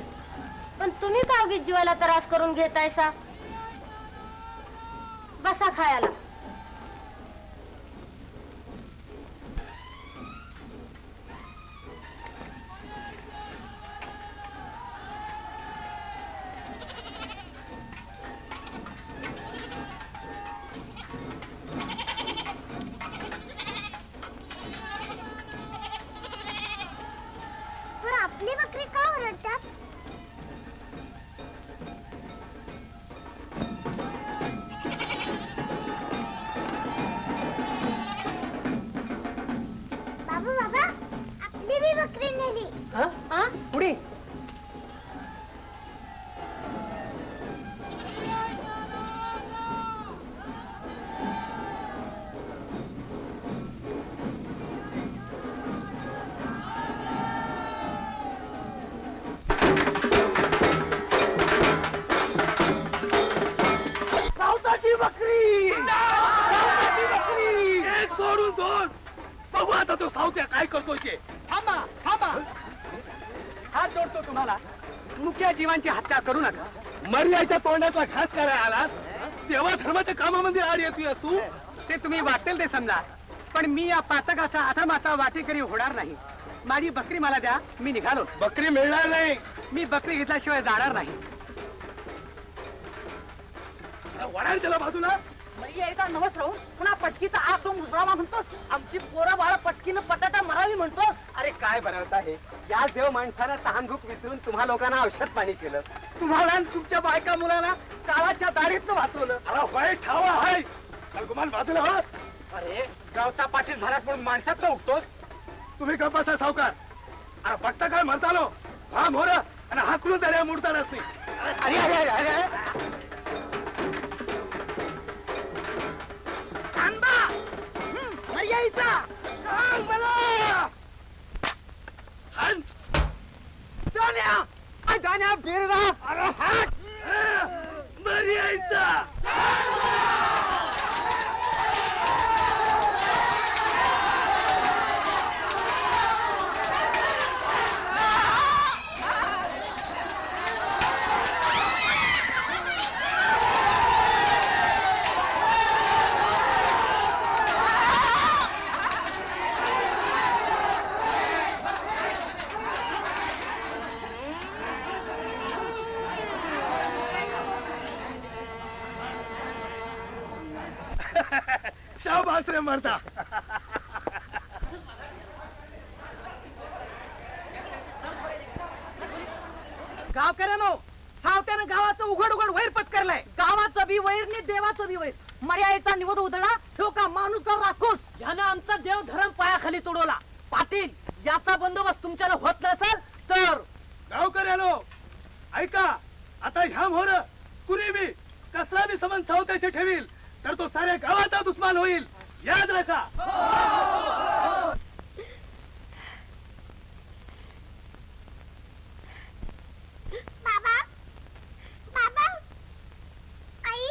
पण तुम्ही का उगीच जीवाला त्रास करून घेताय सा बसा खायला पण आपली बकरी का ओरडतात बाबा बाबा आपली बी बकरी नेली पुढे सावताची बकरी सावताची बकरी एक सोडून दोन बघू आता तो सावत्या काय करतोय ते थांबा थांबा हात जोडतो तुम्हाला मुक्या जीवांची हत्या करू नका मर्याच्या तोंडातला घास करायला आलास तेव्हा धर्माच्या कामामध्ये आड येतोय तू ते तुम्ही वाटेल ते समजा पण मी या पातकाचा अधर्माचा वाटेकरी होणार नाही माझी बकरी मला द्या मी निघालो बकरी मिळणार नाही मी बकरी घेतल्याशिवाय जाणार नाही वडाल त्याला बाजूला एकदा नवस राहून पुन्हा पटकीचा आग तो मुसळावा म्हणतोस आमची पोरं बाळ पटकीनं पटाटा मरावी म्हणतोस अरे काय बनवता हे या देव माणसानं तहानभूक विसरून तुम्हा लोकांना औषध पाणी केलं तुम्हाला आणि तुमच्या बायका मुलांना काळाच्या दारीतनं वाचवलं अरे वाईट ठावा आहे गुमान बाजूला हो अरे गावचा पाटील झालास म्हणून माणसात उठतोस तुम्ही गप्पाचा सावकार अरे बघता काय म्हणतालो हा मोर आणि हाकलून त्याला मुडतानाच नाही अरे अरे अरे अरे शाबास रे मरता गावकऱ्यानो सावत्यानं गावाचं उघड उघड वैर पत्करलाय गावाचं बी वैर नि देवाचं बी वैर मर्यादेचा निवद उधळा ठेव का माणूस का राखूस यानं आमचा देव धर्म पायाखाली तोडवला पाटील याचा बंदोबस्त तुमच्याला होत नसेल तर गावकऱ्यानो ऐका आता ह्या मोर कुणी बी कसला बी संबंध सावत्याशी ठेवील तर तो साऱ्या गावाचा दुश्मन होईल, याद रखा. बाबा बाबा आई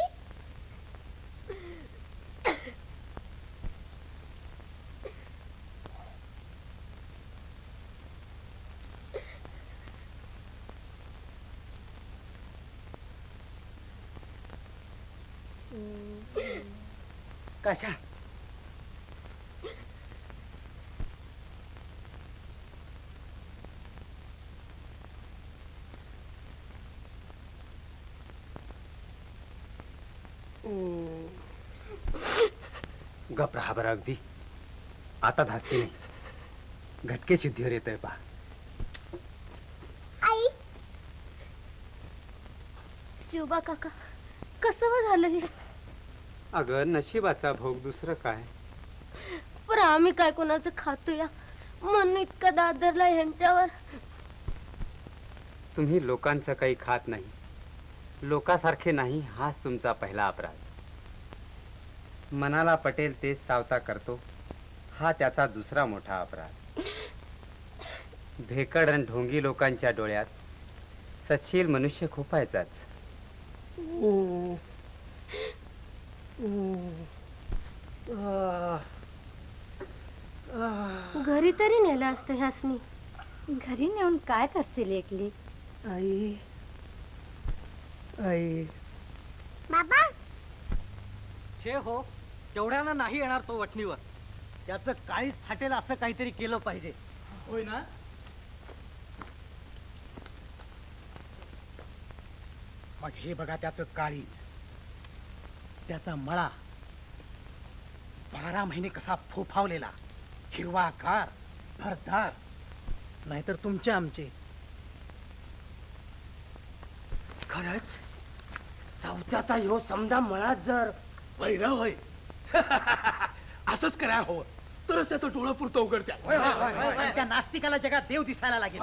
कशा गप राहा बरं अगदी. आता धास्ती नाही, घटके शुद्धीवर येतोय पहा. आई शिवबा काका कसं झालं हे? अगं नशिबाचा भोग, दुसरं काय. पर आम्ही काय कोणाचं खातो या मन इतका दादरला ह्यांच्यावर. तुम्ही लोकांचं काही खात नाही, लोकासारखे नाही, हाच तुमचा पहिला अपराध. मनाला पटेल तेच सावता करतो, हा त्याचा दुसरा मोठा अपराध. भेकड आणि ढोंगी लोकांच्या डोळ्यात सच्शील मनुष्य खुपायचाच. घरी तरी नेलं असतं ह्यासनी. घरी नेऊन काय करशील एकली? आई आई बाबा छे हो, तेवढ्यानं नाही येणार तो वठणीवर. त्याचं काळीच फाटेल असं काहीतरी केलं पाहिजे. होय ना? मग हे बघा त्याचं काळीज, त्याचा मळा 12 महिने कसा फोफावलेला, हिरवागार, भरदार. नाहीतर तुमचे आमचे. खरंच सावत्याचा ह्यो समजा मळात जर वैर होय. असंच करायला हवं, तरच त्याचं डोळं पुरतं उघडत्या. आणि त्या नास्तिकाला जगात देव दिसायला लागेल.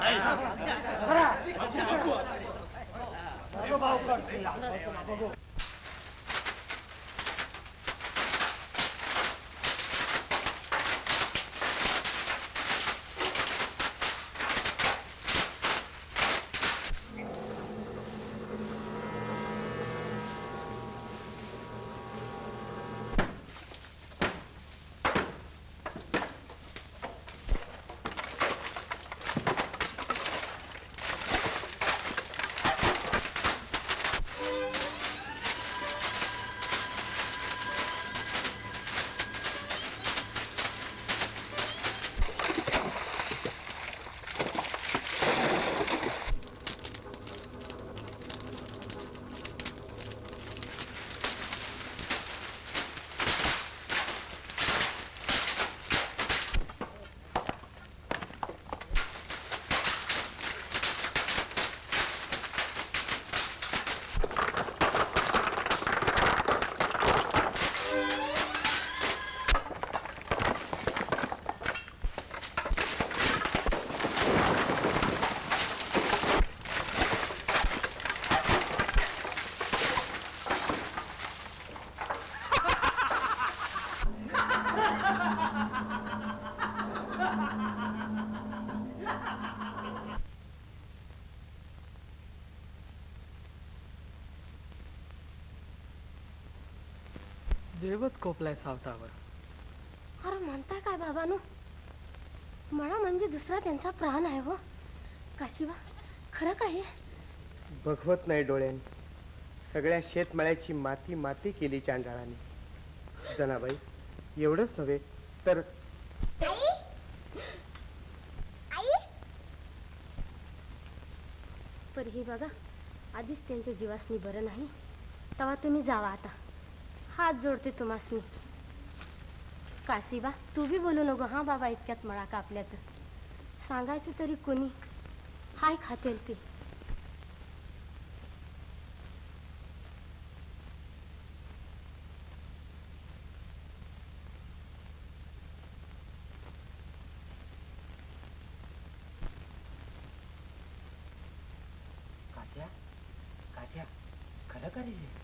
देवच कोपलाय सावतावर. अरे म्हणताय काय बाबानो? मळा म्हणजे दुसरा त्यांचा प्राण आहे हो. काशीबा खरं काय हे? बघवत नाही डोळ्याने. सगळ्या शेतमळ्याची माती माती केली चांडाळाने. जनाबाई एवढंच नव्हे तर आई आई पर हे बघा आधीच त्यांच्या जीवासनी बरं नाही. तेव्हा तुम्ही जावा आता. हात जोडते तुम्हासनी. काशीबा तू बी बोलू नको हा बाबा इतक्यात मळा कापल्याचं. सांगायचं तरी कोणी हाय खातेल ते. काश्या काश्या खरं का रे?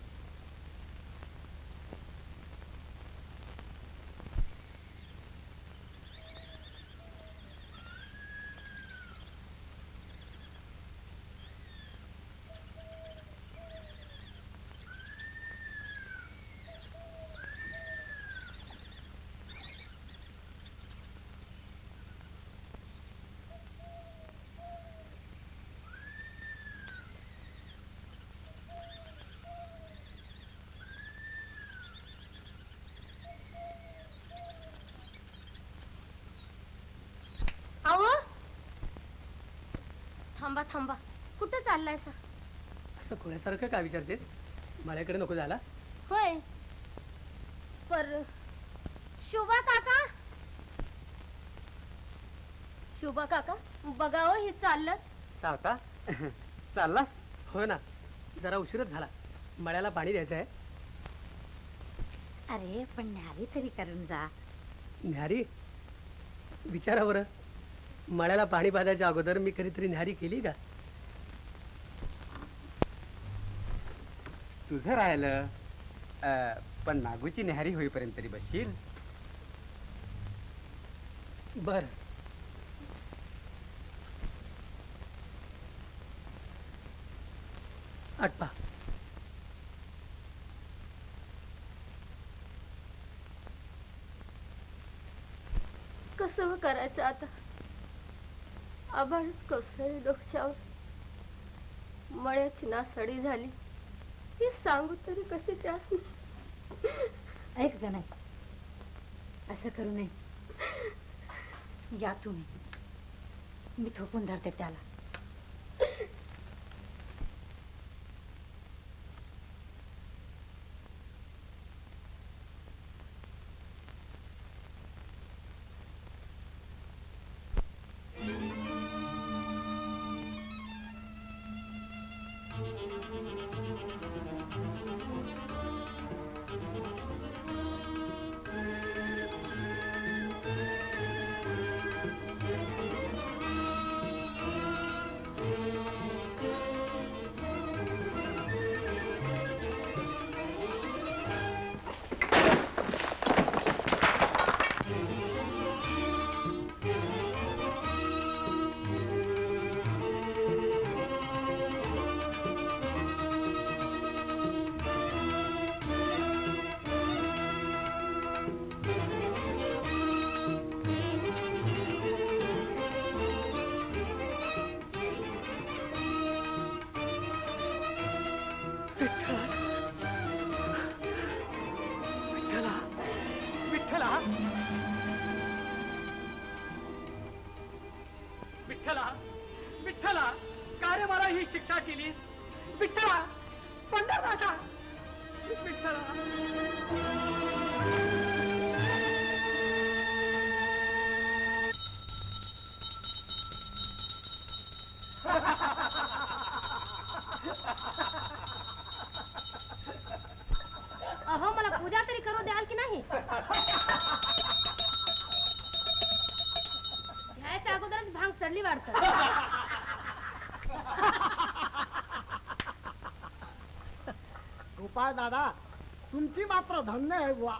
थांबा थांबा कुठं चाललाय सा? असं खोळ्यासारखं का विचारतेस? मळ्याकडे नको झाला? होय पर शोभा काका, शोभा काका बघावं हे चाललं. सावता चाललास? हो ना, जरा उशीरच झाला. मळ्याला पाणी द्यायचं आहे. अरे पण न्यारी तरी करून जा. न्यारी? विचारा बरं, मळ्याला पाणी पाजायच्या अगोदर मी कधीतरी न्यारी केली का? तुझं राहिलं. पण नागूची न्याहारी होईपर्यंत तरी बसशील? बर. आटपा. कसं करायचं आता? आभाळच कोसळले डोक्यावर. मळ्याची नासाडी झाली. हे सांगू तरी कसे त्यास? ऐक जण, असं करू नये. या तुम्ही, मी थोपून धरते त्याला. विठ्ठला, विठ्ठला, का रे मला ही शिक्षा केली? विठ्ठला, पंढरनाथा, विठ्ठला. अहो मला पूजा तरी करू द्याल की नाही? घ्यायच्या अगोदरच भांग चढली वाढत. गोपाळ दादा, तुमची मात्र धन्य आहे बुवा.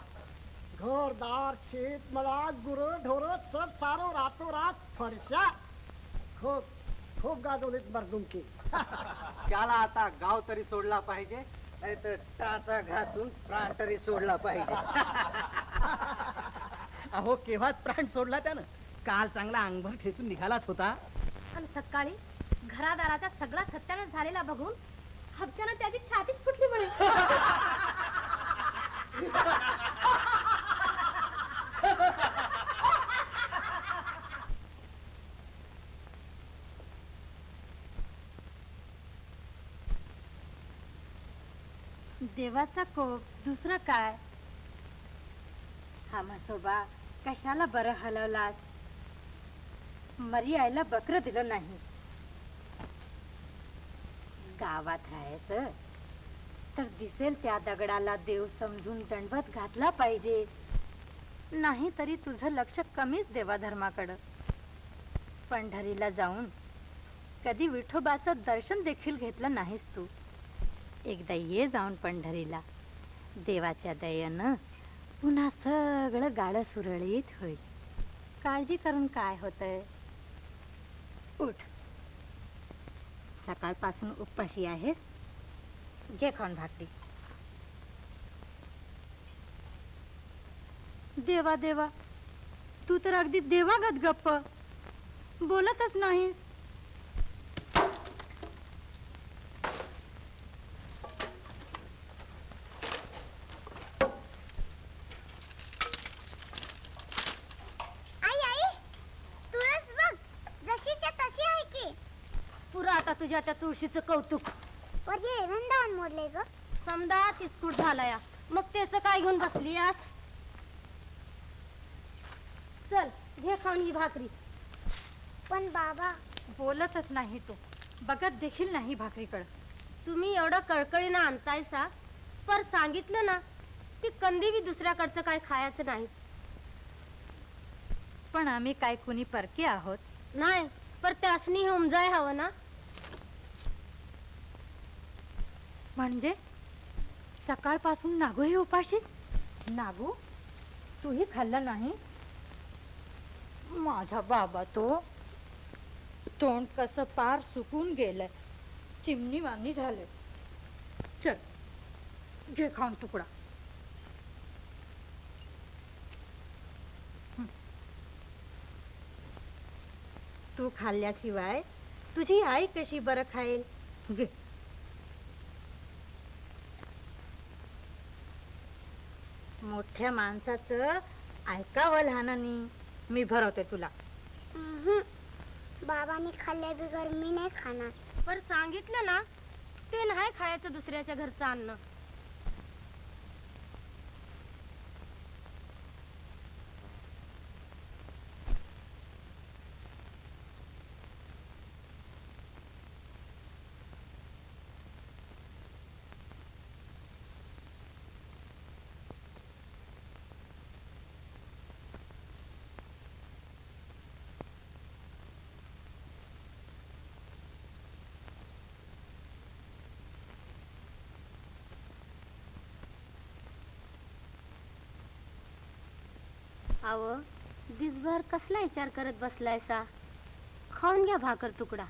घरदार, शेतमळा, गुरं ढोर चढ सारो रातोरात फरशा. खूप खूप गाजवलीत बरदुमकी. त्याला आता गाव तरी सोडला पाहिजे, नाही तर टाचा घासून प्राण तरी सोडला पाहिजे. अहो केव्हाच प्राण सोडला त्यानं. काल चांगला अंगभर ठेचून निघालाच होता. आणि सकाळी घरादाराचा सगळा सत्यानाश झालेला बघून हप्त्यानं त्याची छातीच फुटली म्हणे. देवाचा कोप दुसरं काय? हा म्हसोबा कशाला बरं हलवलास? मरी आईला बकर दिलं नाही. गावात राहायचं तर दिसेल त्या दगडाला देव समजून दंडवत घातला पाहिजे. नाही तरी तुझं लक्ष कमीच देवाधर्माकडं. पंढरीला जाऊन कधी विठोबाचं दर्शन देखील घेतलं नाहीस तू. एकदा ये जाऊन पंढरीला. देवाच्या दयेनं पुन्हा सगळं गाडं सुरळीत होईल. काळजी करून काय होतंय? उठ. सकाळपासून उपाशी आहेस. घे खाऊन भाकरी. देवा देवा, तू तर अगदी देवागत गप्प बोलतच नाहीस. आई आई, तुळस बघ, जशीच्या तशी आहे की. पुरा तुझ्या त्या तुळशीचं कौतुक. वरचे एरंदावन मोडले ग. समदा चिस्कूट झालाय, मग त्याच काय घेऊन बसली आस? चल घे खाऊन ही भाकरी. पण बाबा, बोलतच नाही तो, बघत देखील नाही भाकरीकडं. तुम्ही एवढं कळकळीनं आणतायसा, पर सांगितलं ना की कंदी बी दुसऱ्याकडचं काय खायचं नाही. पण आम्ही काय कुणी परके आहोत? नाही, पर त्यासनी हे उमजाय हवं ना. म्हणजे सकाळपासून नागू हे उपाशीच? नागू, तूही खाल्लं नाही? माझा बाबा तो तोंड कसं पार सुकून गेलंय, चिमणी वाणी झाले. चल घे खाऊन तुकडा. तू खाल्ल्याशिवाय तुझी आई कशी बरं खाईल? घे. मोठ्या माणसाचं ऐकावं लहानानी. मी भरवते तुला. बाबांनी खाल्ल्या बिगर मी नाही खाणार. पर सांगितलं ना, ते नाही खायचं दुसऱ्याच्या घरचं अन्न. अव दिसभर कसला विचार करत बसलायसा? खाऊन घ्या भाकर तुकडा.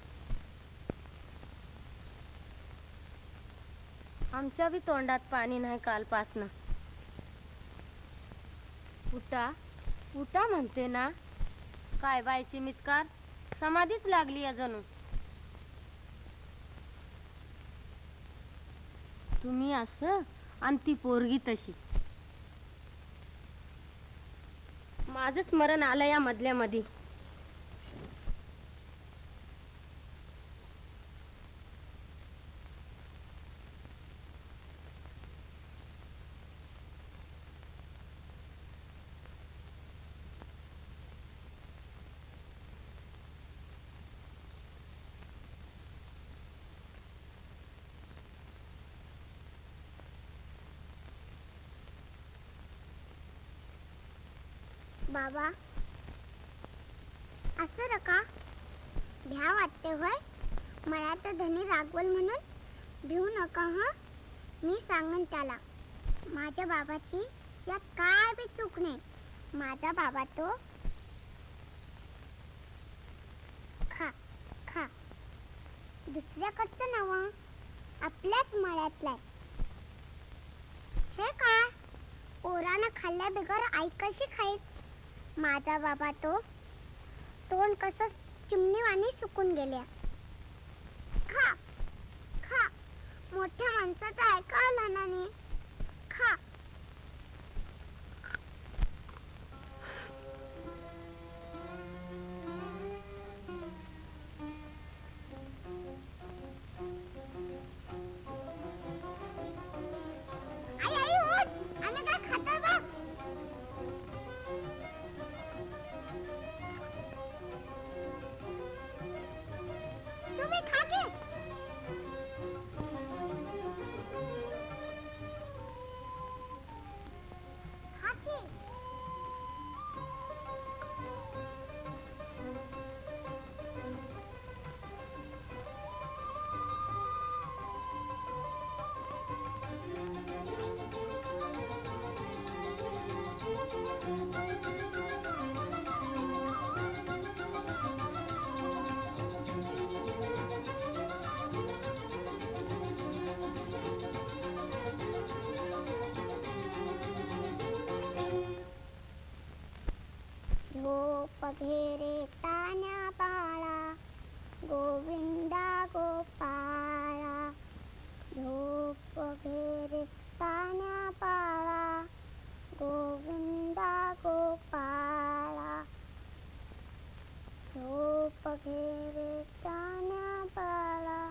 आमच्या बी तोंडात पाणी नाही कालपासनं. उठा उठा म्हणते ना. काय बायची मितकार, समाधीच लागली या जणू. तुम्ही असं आणि ती पोरगी तशी. माझं स्मरण आलं या मधल्या मध्ये. बाबा, असं रका भ्या वाटते होय? मला तर धनी रागवल म्हणून भिवू नका. मी सांगन त्याला. माझ्या बाबाची यात काय बी चूक नाही. माझा बाबा तो खा खा दुसऱ्याकडचं नवा, आपल्याच मळ्यातलाय. हे काय पोरानं खाल्ल्या बिगर आई कशी खाईल? माझा बाबा तो तोंड कसं चिमणीवाणी सुकून गेल्या. खा खा, मोठ्या माणसाचं ऐकावं लहानाने. खा. आई आई उठ, आम्ही काय खातो बघ. तुम्ही खा की. खा की. झोप घेरे तान्या बाळा, गोविंदा गोपाळा. झोप घेरे तान्या बाळा, गोविंदा गोपाळा. झोप घेरे तान्या बाळा,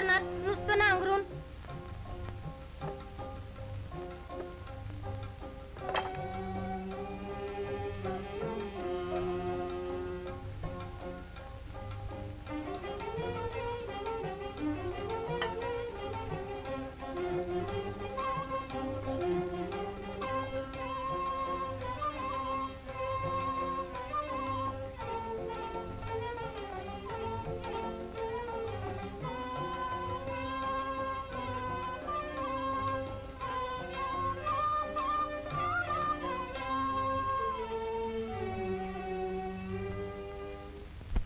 करणार नुसतं नांगरून?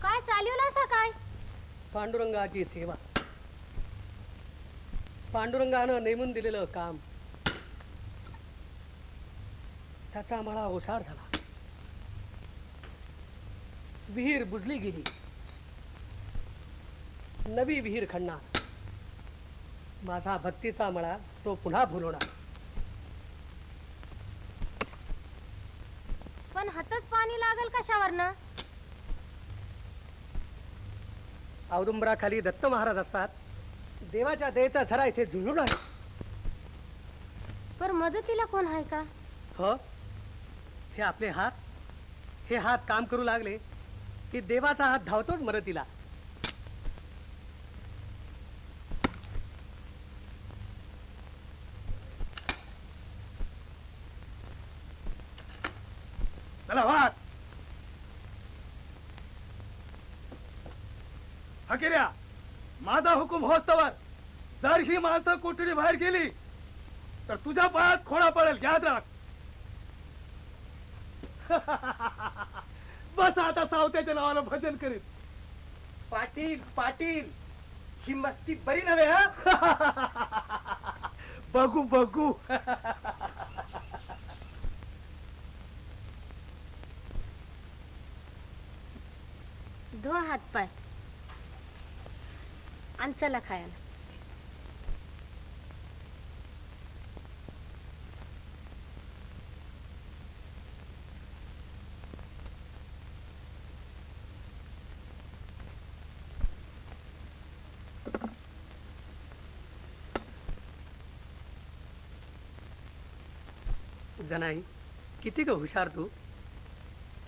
काय चालवलं असं काय? पांडुरंगाची सेवा, पांडुरंगानं नेमून दिलेलं काम, त्याचा मला ओसाड झाला. विहीर बुजली गेली, नवी विहीर खणणार. माझा भक्तीचा मळा तो पुन्हा फुलवणार. पण हातच पाणी लागल कशावरनं? औदुंबराखाली दत्त महाराज असतात. देवाच्या दयेचा झरा इथे झुंजून आहे. पर मदतीला कोण आहे का? हो, हे आपले हात, हे हात काम करू लागले की देवाचा हात धावतोच मदतीला. चला वाट हकिऱ्या, माझा हुकूम होस्तवर जर ही माणसं कोठडी बाहेर गेली तर तुझ्या पायात खोडा पडेल, याद राख. बस आता सावत्याच्या नावानं भजन करीत. पाटील पाटील, ही मस्ती बरी नव्हे हा. बघू बघू. धुवा हात पाय आणि चला खायला. जनाई, किती ग हुशार तू.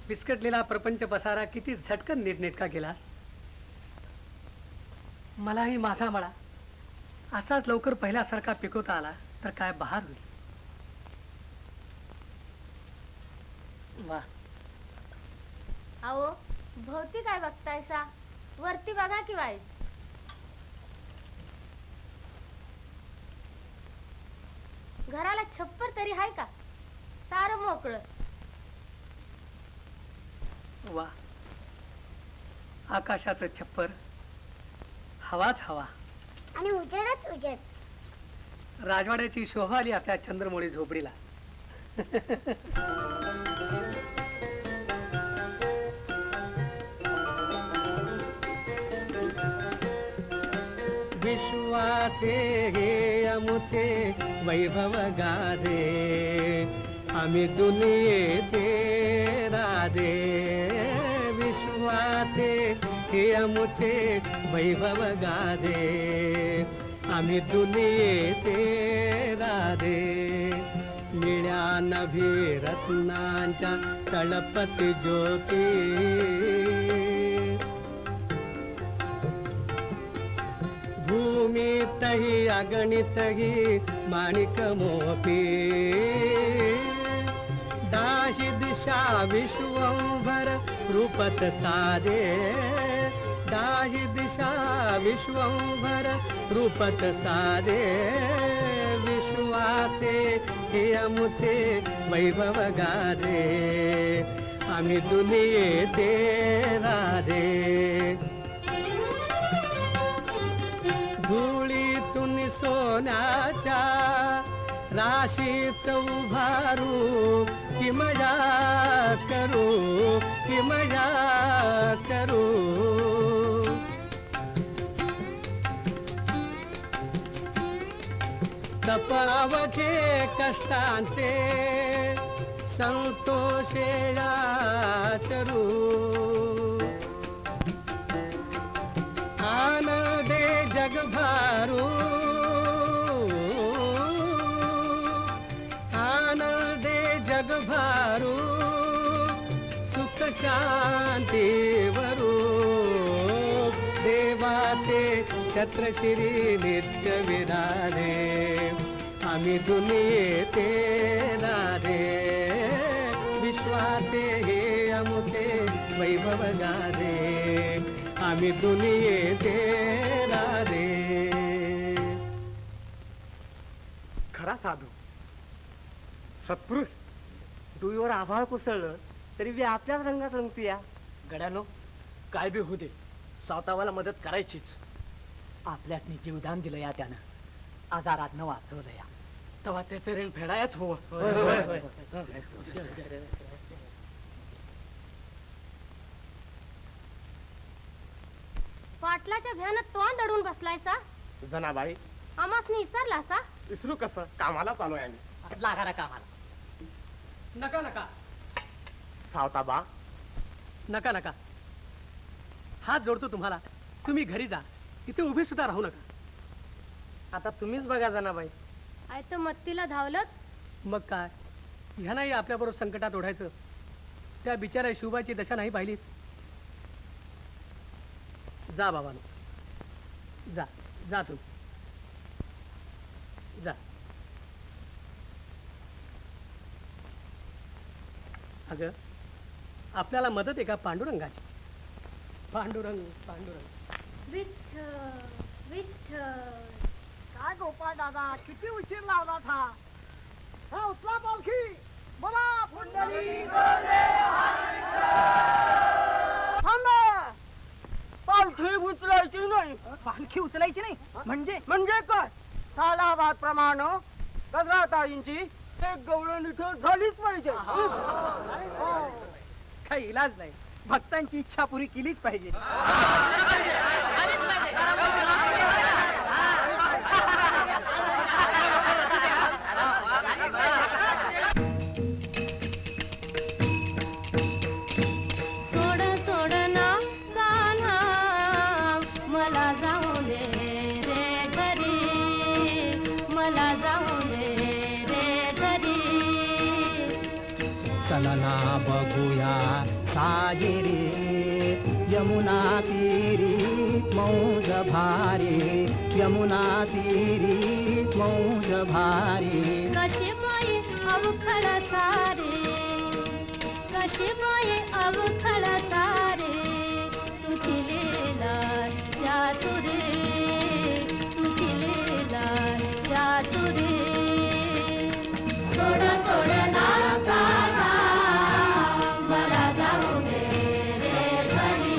विस्कटलेला प्रपंच पसारा किती झटकन नीटनेटका केलास. मलाही माझा मळा असाच लवकर पहिल्यासारखा पिकवता आला तर काय बहार होईल. वा, अहो भोवती काय बघतायसा? वरती बघा की वाईट. घराला छप्पर तरी आहे का? सारं मोकळं. वा, आकाशाचं छप्पर, हवाच हवा. आणि उजेडच उजेड. राजवाड्याची शोभा आली आपल्या चंद्रमोळी झोपडीला. विश्वाचे हे अमुचे वैभव गाजे, आम्ही दुनियेचे राजे. विश्वाचे हे अमुचे वैभव गाजे, आम्ही दुनियेचे राजे. निळ्या नभी रत्नांच्या तळपती ज्योती, भूमीतही अगणितही माणिक मोती. दाही दिशा विश्वंभर रूपच साजे, दाही दिशा विश्वंभर रूपच साजे. विश्वाचे हे अमुचे वैभव गाजे, आम्ही दुनियेचे राजे. धुळीतून सोन्याच्या राशीच उभारू, कि मजा करू, कि मजा करू. तपावघे कष्टांचे संतोषे आचरू. आनंदे जगभारू आनंदे जगभारू सुख शांतीवरू देवाचे छत्रश्री नित्य विराजे आम्ही दुनियेचे राधे विश्वाचे हे अमुके वैभव गाजे आम्ही दुनियेचे राधे. खरा साधू सत्पुरुष डोईवर आभाळ कोसळलं तरी बी आपल्याच रंगात रंगतूया. गड्यानो काय बी होऊ दे सावतावाला मदत करायचीच. आपल्यासनी जीवदान दिलं या त्यानं आजारात न वाचवलं या तेव्हा त्याचं ऋण फेडायच हो. पाटलाच्या भ्यानं तोंड अडून बसलाय सा जनाबाई आमासनी विसरला सा. विसरू कसं कामाला चालू आहे आम्ही. लागा ना कामाला. नका नका सावताबा नका नका हात जोडतो तुम्हाला. तुम्ही घरी जा इथे उभे सुद्धा राहू नका. आता तुम्हीच बघा जनाबाई. आय तर मत्तीला धावलत. मग काय ह्यानाही आपल्याबरोबर संकटात ओढायचं. त्या बिचाऱ्या शिवबाची दशा नाही पाहिलीस. जा बाबानो जा जा तू जा. अगं आपल्याला मदत आहे का पांडुरंगाची. पांडुरंग पांडुरंग विठ्ठल विठ्ठल. काय गोपाळ दादा किती उशीर लावला था. हा उचला पालखी बोला पुंडलिक थांबा. पालखी उचलायची नाही. पालखी उचलायची नाही म्हणजे म्हणजे काय. सालाबाद प्रमाणे गजराताईंची एक गवळण इथं झालीच पाहिजे. काही इलाज नाही. भक्तांची इच्छा पुरी केलीच पाहिजे. सोड सोड ना कान्हा मला जाऊ दे रे घरी मला जाऊ दे रे घरी. चला ना बघूया सागरी यमुना तीरी मौज भारी यमुना तीरी मौज भारी. कशी बाई अवखळ सारे कशी बाई अवखळ सारे तुझी लीला चातुरे तुझी लीला चातुरे. सोड सोड ना कान्हा मला जाऊ दे रे घरी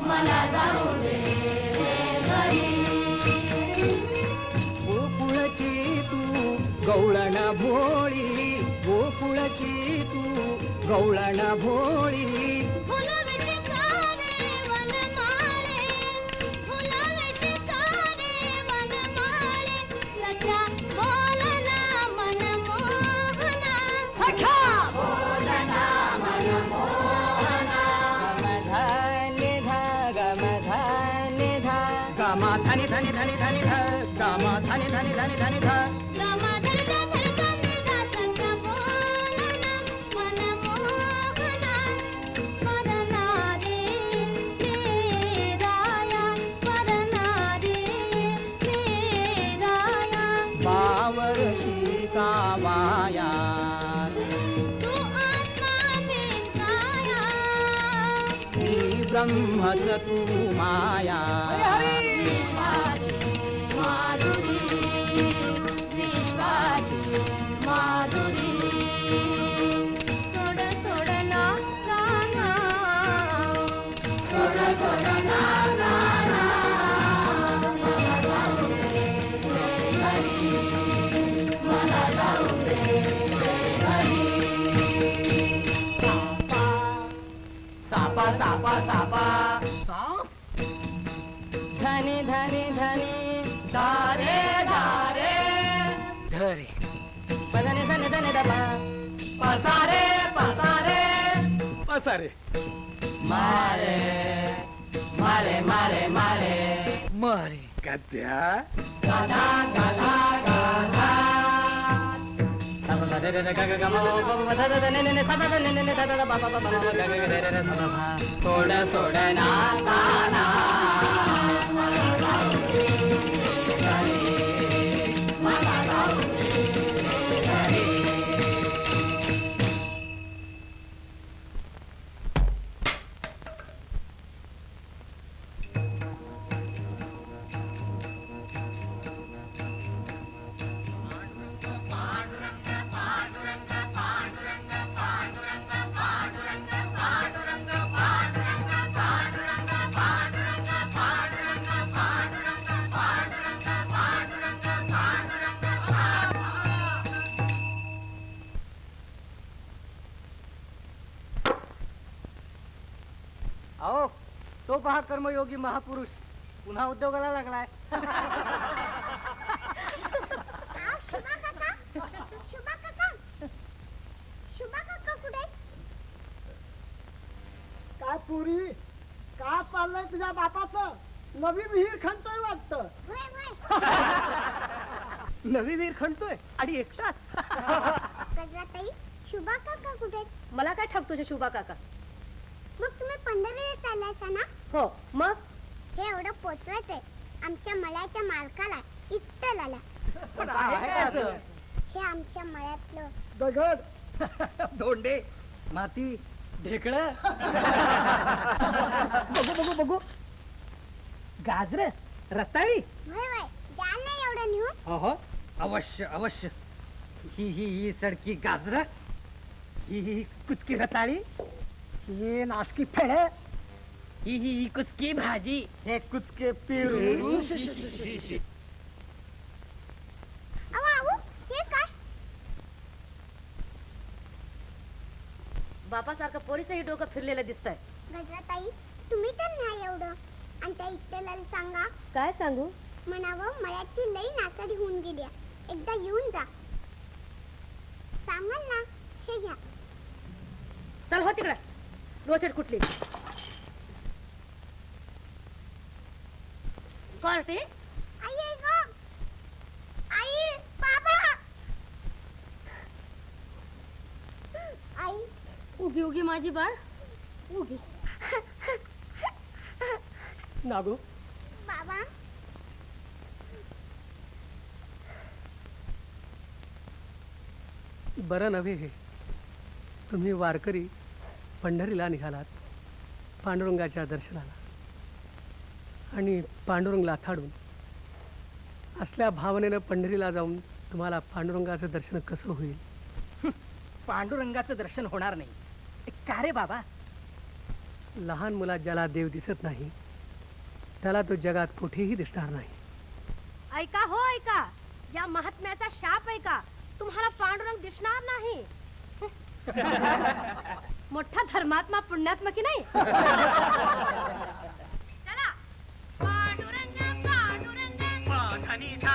मला जाऊ दे रे घरी. गोकुळची तू गवळण भोळी गोकुळची तू गवळण भोळी. फुलवे शिकारे वनमाळे फुलवे शिकारे वनमाळे सख्या बोलना मनमोहना सख्या बोलना मनमोहना. गमधान्य धा गमधान्य धा गमा धनी धनी धनी धनी ध गमा धनी धनी धनी धनी ध. गमाधर धर संगीता सख्या बोलना मनमोहना. परनारे मेराया परनारे मेराया. बावर शिकावाया तू आत्मा में काया मी ब्रह्मच तू माया. विश्वाची माधुरी विश्वाची माधुरी. सोड सोड ना कान्हा सोड सोड ना कान्हा मला जाऊ दे रे घरी मला जाऊ दे रे घरी. सापा सापा सापा धनी धनी धनी धारे धारे धरे पधने धने धने दबा पसारे पसारे पसारे मारे मारे मारे मारे मारे गद्या सोड सोड ना अहो तो पहा कर्मयोगी महापुरुष पुन्हा उद्योगाला लागलाय. शुभा काका शुभा काका कुठे आहेत? काय पुरी का चाललंय तुझ्या बापाचं? नवी विहीर खणतोय वाटतं. होय होय नवी विहीर खणतोय आणि एकटाच. गजराताई शुभा काका कुठे आहेत? मला काय ठाक तुझ्या शुभा काका? मग तुम्ही पंढरीला चाललायसा ना? हो मग हे एवढं पोचवायचंय आमच्या मळ्याच्या मालकाला इट्टलाला. हे आमच्या मळ्यातलं दगड धोंडे माती ढेकळ. बघू बघू बघू गाजर रताळी. होय होय द्या ना एवढं नेऊन. हो अवश्य अवश्य. ही सडकी गाजर, ही कुचकी रताळी, हे नाशकी फेळ, ही कुचकी भाजी, हे कुचके पेरू. अहो हे काय? बापासारखं पोरीचंही डोकं फिरलेलं दिसतंय. गजराताई तुम्ही तर नाही एवढं. आणि त्या इट्टलाला सांगा काय सांगू? म्हणावं मळ्याची लई नासाडी होऊन गेली. एकदा येऊन जा. सांगाल ना. हे घ्या. चल हो तिकडे. रोचड कुठली कोर्टे? आई आई गं. आई बाबा. आई उगी उगी माझी बाळ उगी. नागो बाबा बरं नव्हे हे. तुम्ही वारकरी पंढरीला निघालात पांडुरंगाच्या दर्शनाला आणि पांडुरंगला थाडून असल्या भावनेनं पंढरीला जाऊन तुम्हाला पांडुरंगाचं दर्शन कसं होईल? पांडुरंगाचं दर्शन होणार नाही. का रे बाबा? लहान मुलात ज्याला देव दिसत नाही त्याला तो जगात कुठेही दिसणार नाही. ऐका हो ऐका. या महात्म्याचा शाप ऐका. तुम्हाला पांडुरंग दिसणार नाही. मोठा धर्मात्मा पुण्यात्मा की नाही? चला. पांडुरंग पांडुरंग पांडुरंग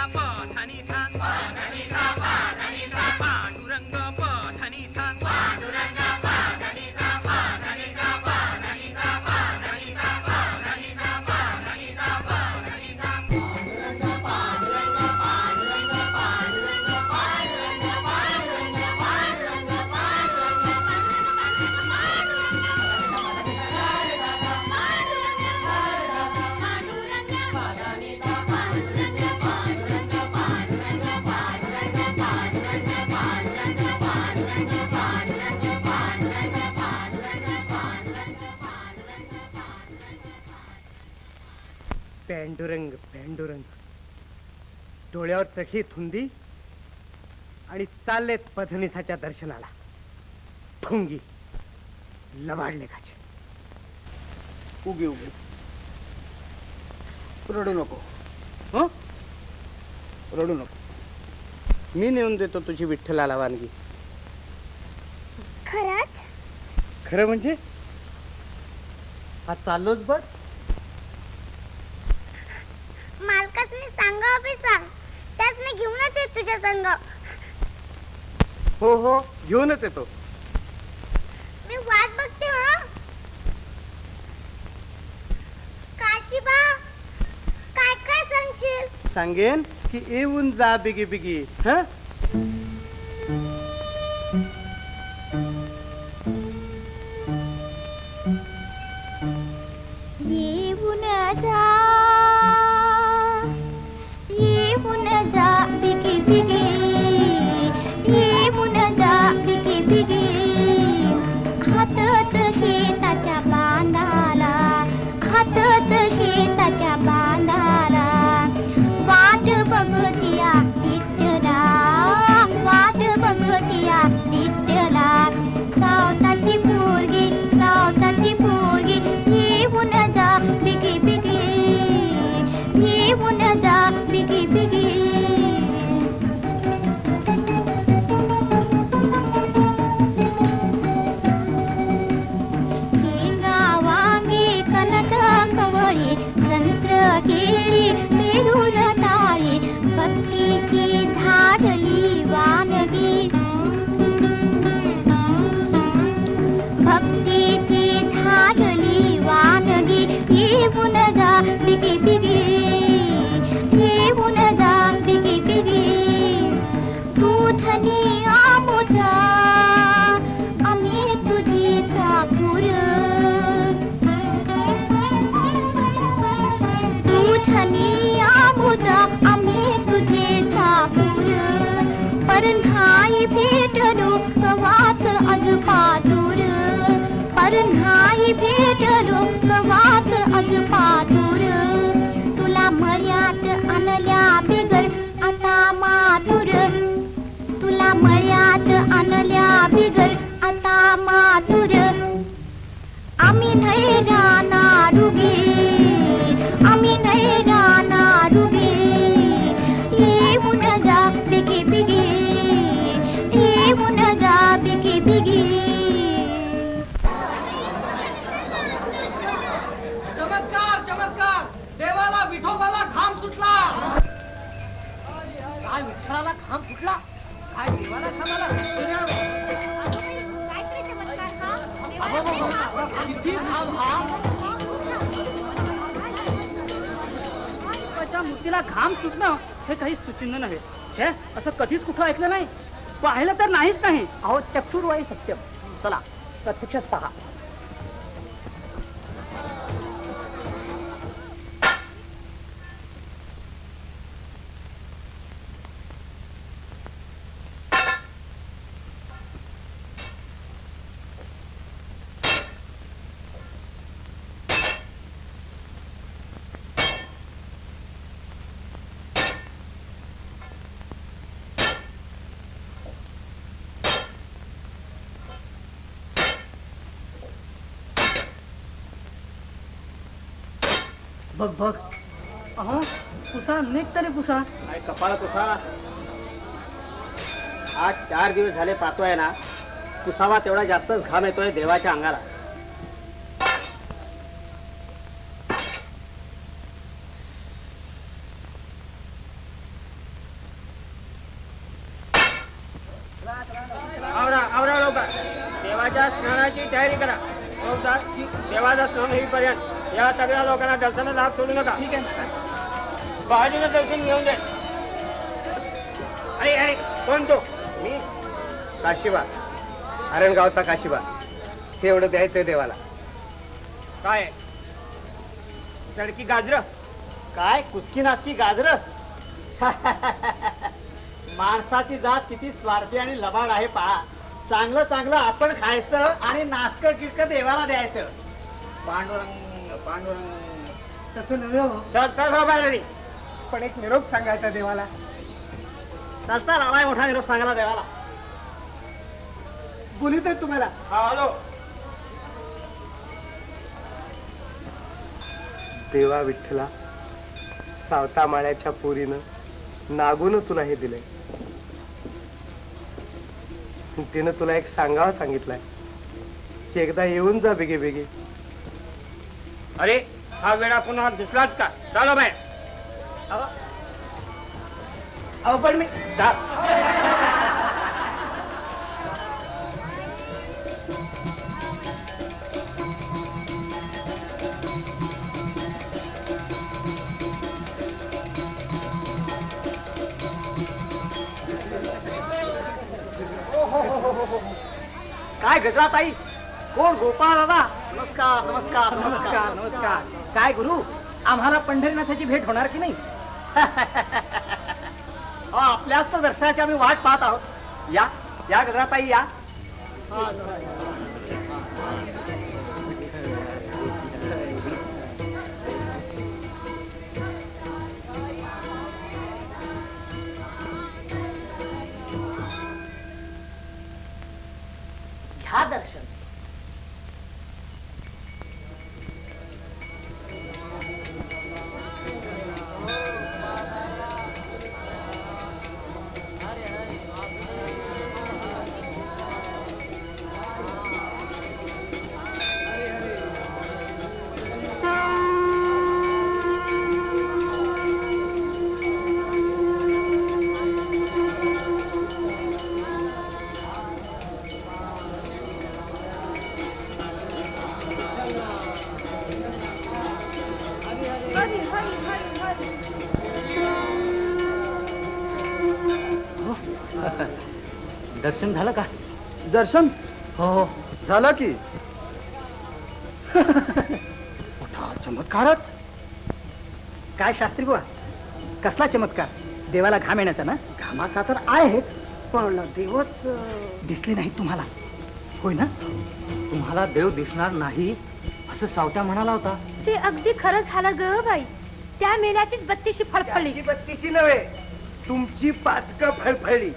पांडुरंग पांडुरंग. डोळ्यावर चखी थुंदी आणि चाललेत पधनिसाच्या दर्शनाला. ठुंगी लबाडले खाचे. उगी उगी रडू नको. हं? रडू नको. मी नेऊन देतो तुझी विठ्ठलाला वानगी. खरंच? खरं म्हणजे आज चाललोच बघ. मालकासनी सांगा बी सांग. त्याच मी घेऊनच येत तुझ्या संग. हो हो घेऊनच येतो. मी वाट बघते. हा सांगेन की येऊन जा बिगी बिगी. हा येऊन जा, येऊन जा बिगी बिगी, येऊन जा बिगी बिगी. हातच शेताच्या बांधाला, हातच शेताच्या बांधाला. वाट बघतिया विठ्ठला, वाट बघतिया विठ्ठला. सावताची पोरगी, सावताची पोरगी. येऊन जा बिगी बिगी, येऊन जा बिगी बिगी. शेंगा वांगी कणस कवळी, संत्र केळी पेरून ताळी. भक्तीची धाडली वानगी, भक्तीची धाडली वानगी. येऊन जा बिगी बिगी, येऊन जा बिगी बिगी. तू धनी आमुचा, आम्ही तुझी चाकूर. तू धनी आमुचा, आम्ही तुझे चाकूर. पर नाही भेटलो कवाच आज पातूर, पर नाही भेटलो कवाच आज पातूर. तुला मळ्यात आणल्या बिगर आता मातूर, तुला मळ्यात आणल्या बिगर आता मातूर. आम्ही नाही राहणार उगी, आम्ही नाही राहणार उगी. येऊन जा बिगी बिगी, येऊन जा बिगी बिगी. चमत्कार चमत्कार, देवाला विठोबाला घाम सुटला. काय विठ्ठलाला घाम फुटला, काय देवाला घाम आला. किती घाम हा. त्याच्या मूर्तीला घाम सुटणं हे काही सुचिन्ह नव्हे. छे, असं कधीच कुठं ऐकलं नाही, पाहिलं तर नाहीच नाही. अहो चक्षुर्वाई सत्यम. चला प्रत्यक्षात पहा. बघ बघ. अहो पुसा, निघ तरी पुसा. काय कपाळ पुसा. आज 4 दिवस झाले पाहतोय ना, पुसावा तेवढा जास्तच घाम येतोय देवाच्या अंगाला. आवरा आवरा लवकर, देवाच्या स्नानाची तयारी करा. देवाचा स्नान होईपर्यंत या सगळ्या लोकांना दर्शनाला लाभ सोडू नका. ठीक आहे, बाजूला दर्शन घेऊन दे. अरे अरे, कोण तो? मी काशीबा, आरणगावचा काशीबा. हे एवढं द्यायचंय देवाला. काय सडकी गाजर, काय कुस्की नाचकी गाजर. माणसाची जात किती स्वार्थी आणि लबाड आहे पहा. चांगलं चांगलं आपण खायचं आणि नाचकं किटकं देवाला द्यायचं. पांडुरंग पांडुरंग. तसं नव्हे हो. चल पण एक निरोप सांगायचा देवाला. चलता आलाय मोठा निरोप सांगायला देवाला. बोलीत आहे तुम्हाला. हॅलो. देवा विठ्ठला, सावता माळ्याच्या पोरीनं नागून तुला हे दिलंय. तिनं तुला एक सांगावं सांगितलंय की एकदा येऊन जा बेगे बेगे. अरे हा वेळा पुन्हा दिसलाच का? चालो बाय. अहो पण मी काय गजराताई, कोण गोपाळ दादा? नमस्कार नमस्कार नमस्कार नमस्कार. काय गुरु, आम्हाला पंढरीनाथाची भेट होणार की नाही? आपल्याच तर दर्शनाची आम्ही वाट पाहत आहोत. या या गजराताई या. घ्या दर्शन. दर्शन झालं का? दर्शन हो झालं की. मोठा चमत्कारच. काय शास्त्री बुवा, कसला चमत्कार? देवाला घाम येण्याचा ना? घामाचा तर आहेच, पण देवच दिसले नाही तुम्हाला? होय ना? तुम्हाला देव दिसणार नाही असं सावत्या म्हणाला होता. ते अगदी खरं झालं ग बाई. त्या मेल्याचीच बत्तीशी फळफळली. बत्तीशी नव्हे, तुमची पाटक फळफळली.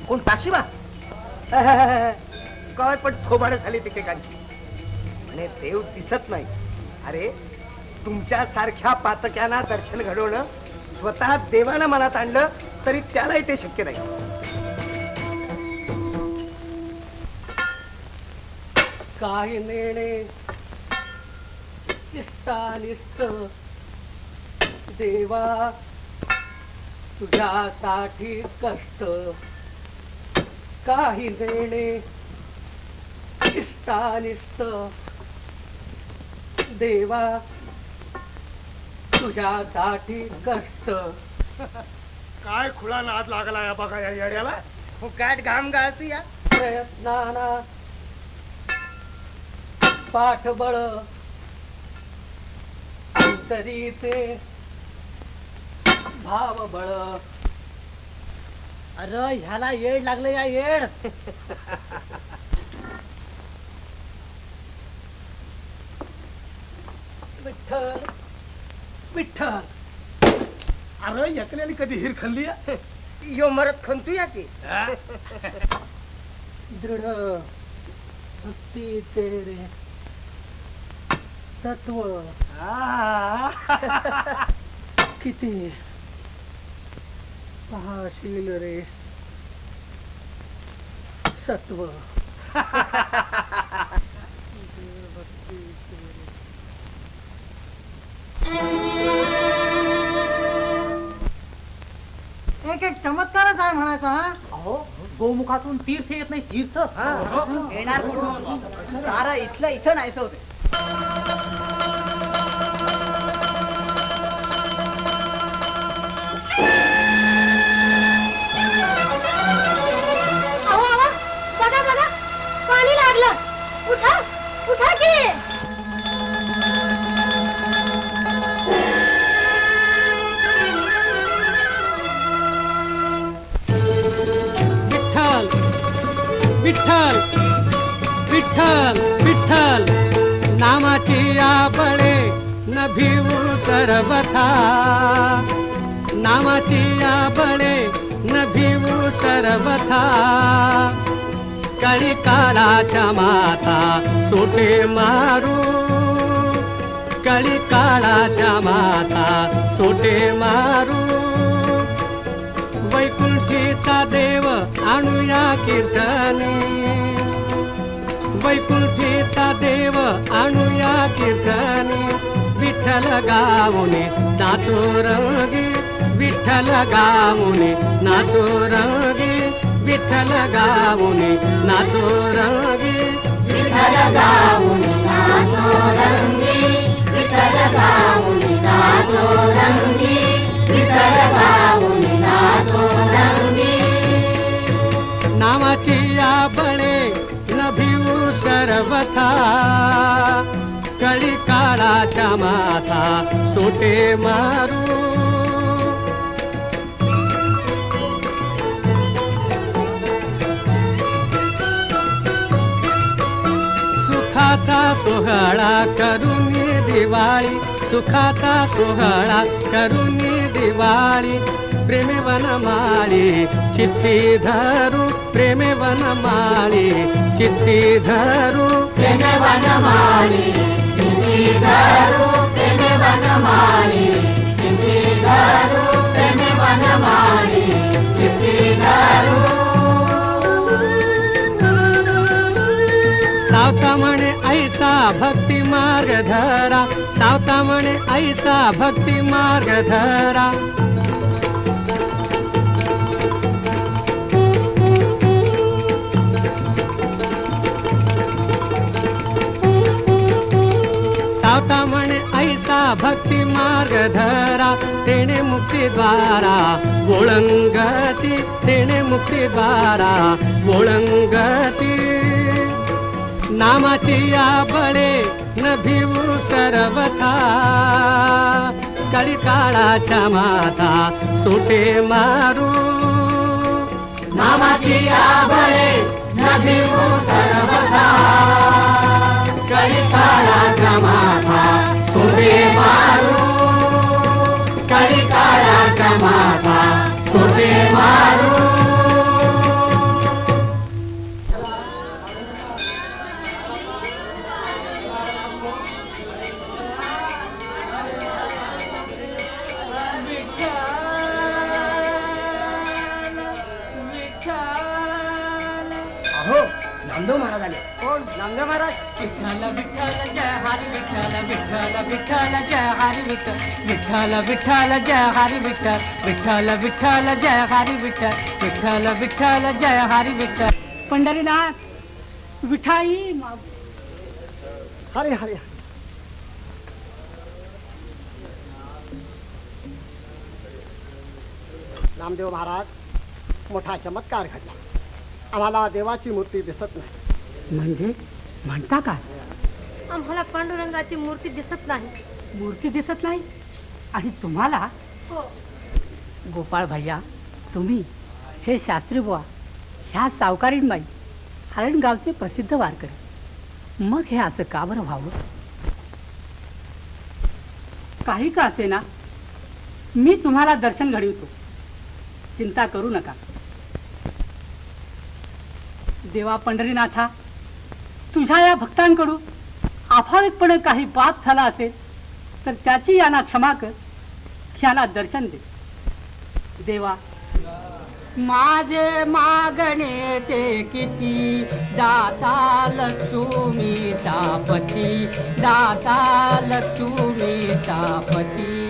कोण काशीबा? काय पण थोबाड झाली तिकेकांची. म्हणे देव दिसत नाही. अरे तुमच्या सारख्या पातक्यांना दर्शन घडवणं स्वतः देवानं मनात आणलं तरी त्यालाही ते शक्य नाही. काही नेणे इष्टानिष्ट देवा तुझ्यासाठी कष्ट. काही नेणे इष्टानिष्ट देवा तुझ्यासाठी कष्ट. काय खुळा नाद लागला या बघा या येड्याला. फुकाट घाम गाळतो या. प्रयत्नाना पाठबळ अंतरीचे भावबळ. अरे ह्याला येड लागलं या येड. विठ्ठल विठ्ठल. अरे एकल्याने कधी हिर खाल्ली आहे? यो मरत खंतूया की. दृढ भक्तीचे रे तत्व किती पाहशील रे सत्व. एक एक चमत्कारच आहे म्हणायचा. अहो गोमुखातून तीर्थ येत नाही. तीर्थ येणार कुठून? सारा इथलं इथं नाहीस होते. बघा बघा, पाणी लागलं. उठा उठा की. विठ्ठल विठ्ठल विठ्ठल नामाची आबळे न भिवू सर्वथा. नामाची आबळे न भिवू सर्वथा. कळी काळाच्या माता सोटे मारू. कळी काळाच्या माता सोटे मारू. वैकुंठीचा देव आणूया कीर्तनी. वैकुंठीचा देव आणूया कीर्तनी. विठ्ठल गाऊने नाचो रंगी. विठ्ठल गाऊने नाचो रंगी. विठ्ठल गाऊने नाचो रंगी. विठ्ठल गाऊने नाचो रंगी. विठ्ठल गाऊने नाचो रंगी. विठ्ठल गाऊने नाचो रंगी. नामाची आबळे न भिवू सर्वथा कळी काळाच्या माथा सोटे मारू सुखाचा सोहळा करून दिवाळी सुखाचा सोहळा करून दिवाळी प्रेमे वनमाळी चित्ती धरू प्रेमे वनमाळी चित्ती धरू प्रेमे वनमाळी चित्ती धरू प्रेमे वनमाळी चित्ती धरू प्रेमे वनमाळी चित्ती धरू सावता म्हणे ऐसा भक्ती मार्ग धरा सावता म्हणे ऐसा भक्ती मार्ग धरा सावता म्हणे ऐसा भक्ती मार्ग धरा तेणे मुक्ती द्वारा ओळंगती तेणे मुक्ती द्वारा ओळंगती नामाची या बळे न भिवू सर्वथा कळी काळाच्या माथा सोटे मारू नामाची या बळे न भिवू सर्वथा कळी काळाच्या माथा सोटे मारू कळी काळाच्या माथा सोटे मारू नामदेव महाराज आले. कोण? नामदेव महाराज. विठ्ठल विठ्ठल जय हरी विठ्ठल विठ्ठल विठ्ठल जय हरी विठ्ठल विठ्ठल विठ्ठल जय हरी विठ्ठल विठ्ठल विठ्ठल जय हरी विठ्ठल विठ्ठल विठ्ठल जय हरी विठ्ठल. पंढरीनाथ विठाई हरे हरे. नामदेव महाराज मोठा चमत्कार घडला. आम्हाला देवाची मूर्ती दिसत नाही. म्हणजे म्हणता काय? आम्हाला पांडुरंगाची मूर्ती दिसत नाही. मूर्ती दिसत नाही आणि तुम्हाला? हो. गोपाळ भैया तुम्ही हे शास्त्री बुवा ह्या सावकारीणबाई हरणगावचे प्रसिद्ध वारकरी मग हे असं का बरं व्हावं? काही का असे ना मी तुम्हाला दर्शन घडवितो. चिंता करू नका. देवा पंढरीनाथा तुझ्या या भक्तांकडून अभाविकपणे काही पाप झाला असेल तर त्याची यांना क्षमा कर. यांना दर्शन दे देवा. माझे मागणे ते किती दाता लक्ष्मीचा पती दाता लक्ष्मीचा पती.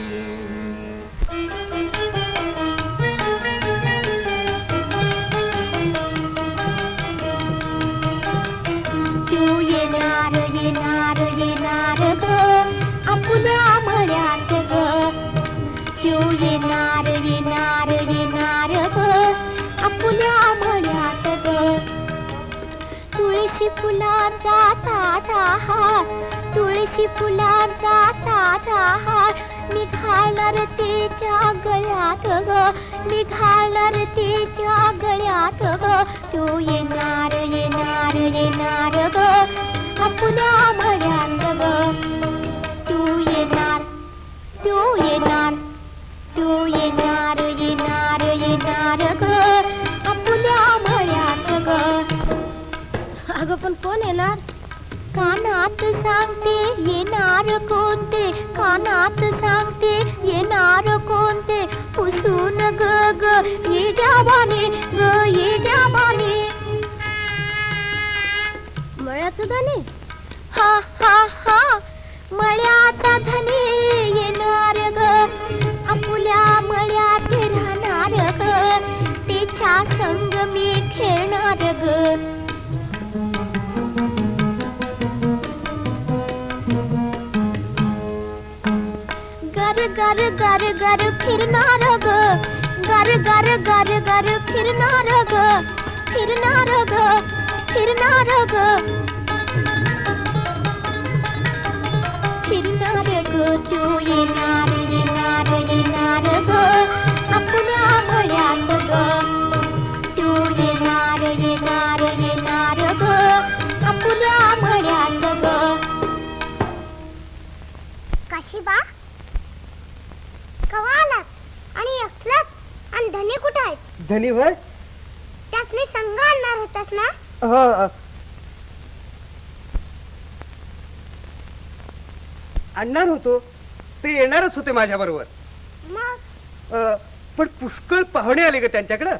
तू येणार येणार येणार ग आपल्या मळ्यात ग. तू येणार येणार येणार ग आपल्या मळ्यात ग. तुळशी फुलाचा ताजा हार तुळशी फुलाचा ताजा हार मी घालणार तिच्या गळ्यात ग. मी घालणार तिच्या गळ्यात ग. तू येणार येणार येणार ग आपल्या मळ्यात ग. तू येणार तू येणार तू येणार येणार येणार ग आपल्या मळ्यात ग. अगं पण कोण येणार? कानात सांगते येणार कोणते कानात सांगते येणार कोणते पुसून ग ग येड्या बाने ग येड्या बाने. मळ्याचं दाणे? हा हा हा मळ्याचा धनी येणार ग आपल्या मळ्यात राहणार ग. तिच्या संग मी खेळणार ग. गर गर गर फिरणार ग गर गर गर गर फिरणार ग फिरणार ग फिरणार ग. तू येणार येणार येणार ग आपल्या मळ्यात ग तू येणार येणार येणार ग आपल्या मळ्यात ग काशीबा कवा आलात आणि एकलाच आणि धनी कुठे आहेत धनीवर त्यासनी संघ आणणार होतास ना हो आणणार होतो ते येणारच होते माझ्या बरोबर मग पण पुष्कळ पाहुणे आले ग त्यांच्याकडं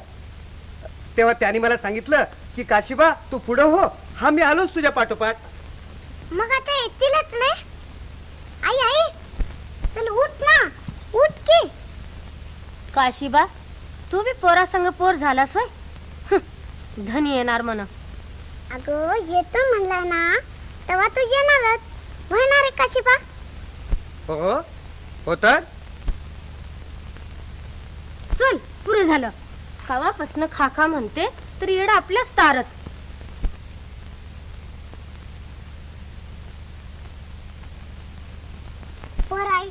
तेव्हा त्यांनी मला सांगितलं की काशीबा तू पुढं हो हा मी आलोच तुझ्या पाठोपाठ मग आता येतीलच नाही आई आई चल उठ ना उठ की काशीबा तू बी पोरासंग पोर झालास होय धनी येणार म्हण अगं येतो म्हणलाय ना तेव्हा तू येणारच होणार आहे काशीबा हो हो तर चल पुरे झालं कवापासनं खाखा म्हणते तर येड आपल्याच तारत पर आई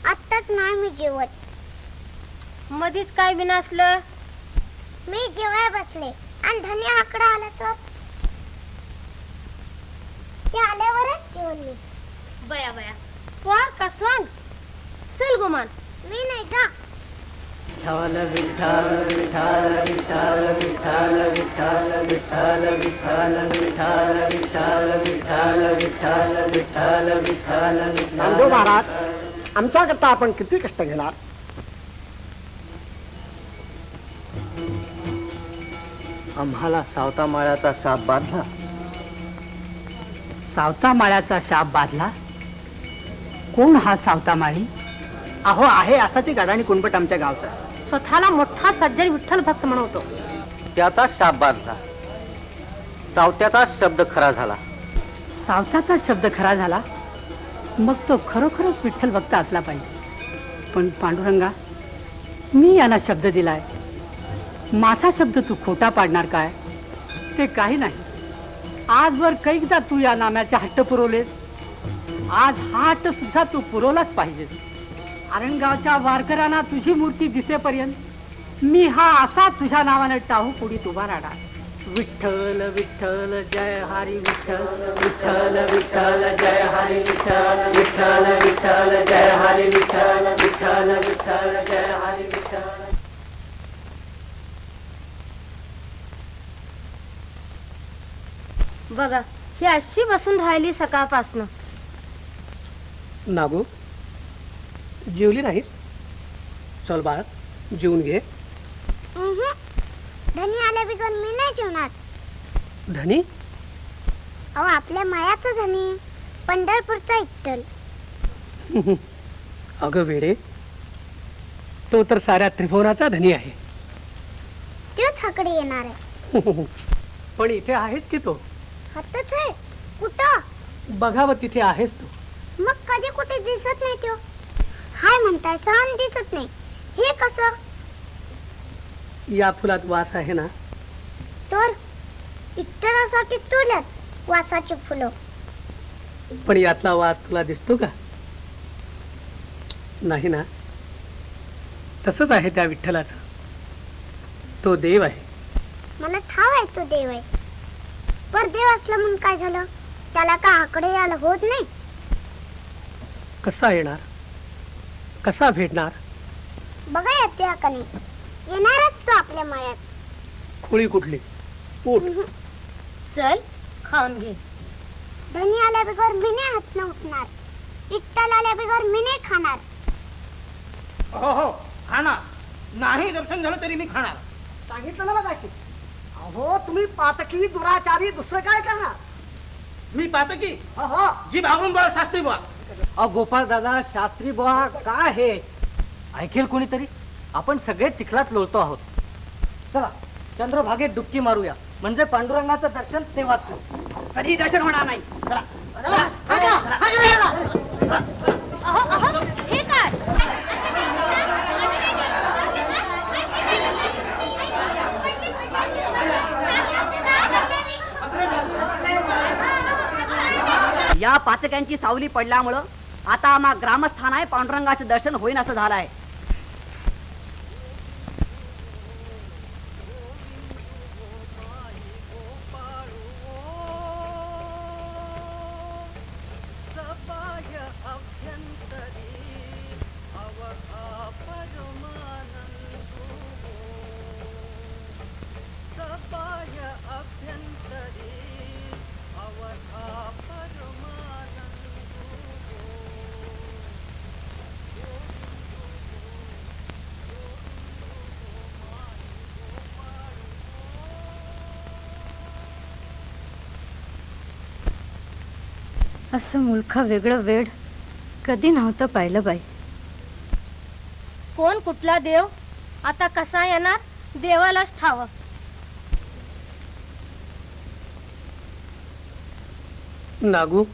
आत्ताच नाही मी जेवत मधीच काय बिनासलं मी जेवाय बसले आणि धनी आकडा आला तर ते आल्यावरच जेवण मी बया बया पोर का सांग चल गुमान मी नाही का विठ्ठल विठ्ठल विठ्ठल विठ्ठल विठ्ठल विठ्ठल विठ्ठल विठ्ठल विठ्ठल विठ्ठल विठ्ठल विठ्ठल विठ्ठल विठ्ठल नामदेव महाराज आमच्याकरता आपण किती कष्ट घेणार आम्हाला सावता माळ्याचा शाप बांधला सावता माळ्याचा शाप बांधला कोण हा सावता माळी अहो आहे असाची गाडाणी कुणपट आमच्या गावचा स्वतःला मोठा सज्जन विठ्ठल भक्त म्हणवतो त्याचा शाप बांधला सावत्याचा शब्द खरा झाला सावताचा शब्द खरा झाला मग तो खरोखरच विठ्ठल भक्त असला पाहिजे पण पांडुरंगा मी याला शब्द दिलाय माझा शब्द तू खोटा पाडणार काय ते काही नाही आजवर कैकदा तू या नाम्याचे हट्ट पुरवलेस आज हा हट्ट सुद्धा तू पुरवलाच पाहिजेस आरणगावच्या वारकऱ्यांना तुझी मूर्ती दिसेपर्यंत मी हा असा तुझ्या नावाने टाहू पुढीत उभा राहणार विठ्ठल विठ्ठल जय हरी विठ्ठल विठ्ठल विठ्ठल जय हरी विठ्ठल विठ्ठल विठ्ठल जय हरी विठ्ठल विठ्ठल विठ्ठल जय हरी विठ्ठल बघा ही अशी बसून राहिली सकाळपासनं नागू जेवली नाहीस चल बाळ जेवून घे धनी आल्या बिगर मी नाही जेवणार धनी अहो आपल्या मायाचा धनी पंढरपूरचा विठ्ठल अगं वेडे तो तर साऱ्या त्रिभुवनाचा धनी आहे तोच हाकडे येणार आहे पण इथे आहेस की तो हातच आहे कुठं बघावं तिथे आहेस तू मग कधी कुठे दिसत नाही तो हाय म्हणताय सहन दिसत नाही हे कसं या फुलात वास आहे ना तर विठ्ठलासाठी तुलत वासाची फुलं पण यातला वास तुला दिसतो का नाही ना तसंच आहे त्या विठ्ठलाचं तो देव आहे मला ठाव आहे तो देव आहे पर देव असला म्हणून काय झालं त्याला का आकडे यायला होत नाही कसा येणार कसा भेटणार बघा येते का नाही येणारच तो आपल्या मायात खोळी कुठली उठ चल खाऊन घे धनी आल्या बिगर मी नाही हात न उठणार विठ्ठल आल्या बिगर मी नाही खाणार हो हो खाणार नाही दर्शन झालं तरी मी खाणार सांगितलं ना बघाशी अहो तुम्ही पातकी दुराचारी दुसरं काय करणार मी पातकी हो जी भागून बळ शास्त्री बुवा अ गोपाळ दादा शास्त्री बुवा काय हे ऐकेल कोणीतरी आपण सगळे चिखलात लोळतो आहोत चला चंद्रभागेत डुबकी मारूया म्हणजे पांडुरंगाचं दर्शन तेव्हाच होईल. कधी दर्शन होणार नाही चला अहो अहो हे काय या पाचक्यांची सावली पडल्यामुळं आता आम्हा ग्रामस्थान आहे पांडुरंगाचे दर्शन होईन असं झालं आहे. असं मुलखा वेगळं वेड कधी नव्हतं पाहिलं बाई. कोण कुठला देव आता कसा येणार देवालाच ठाव. नागू,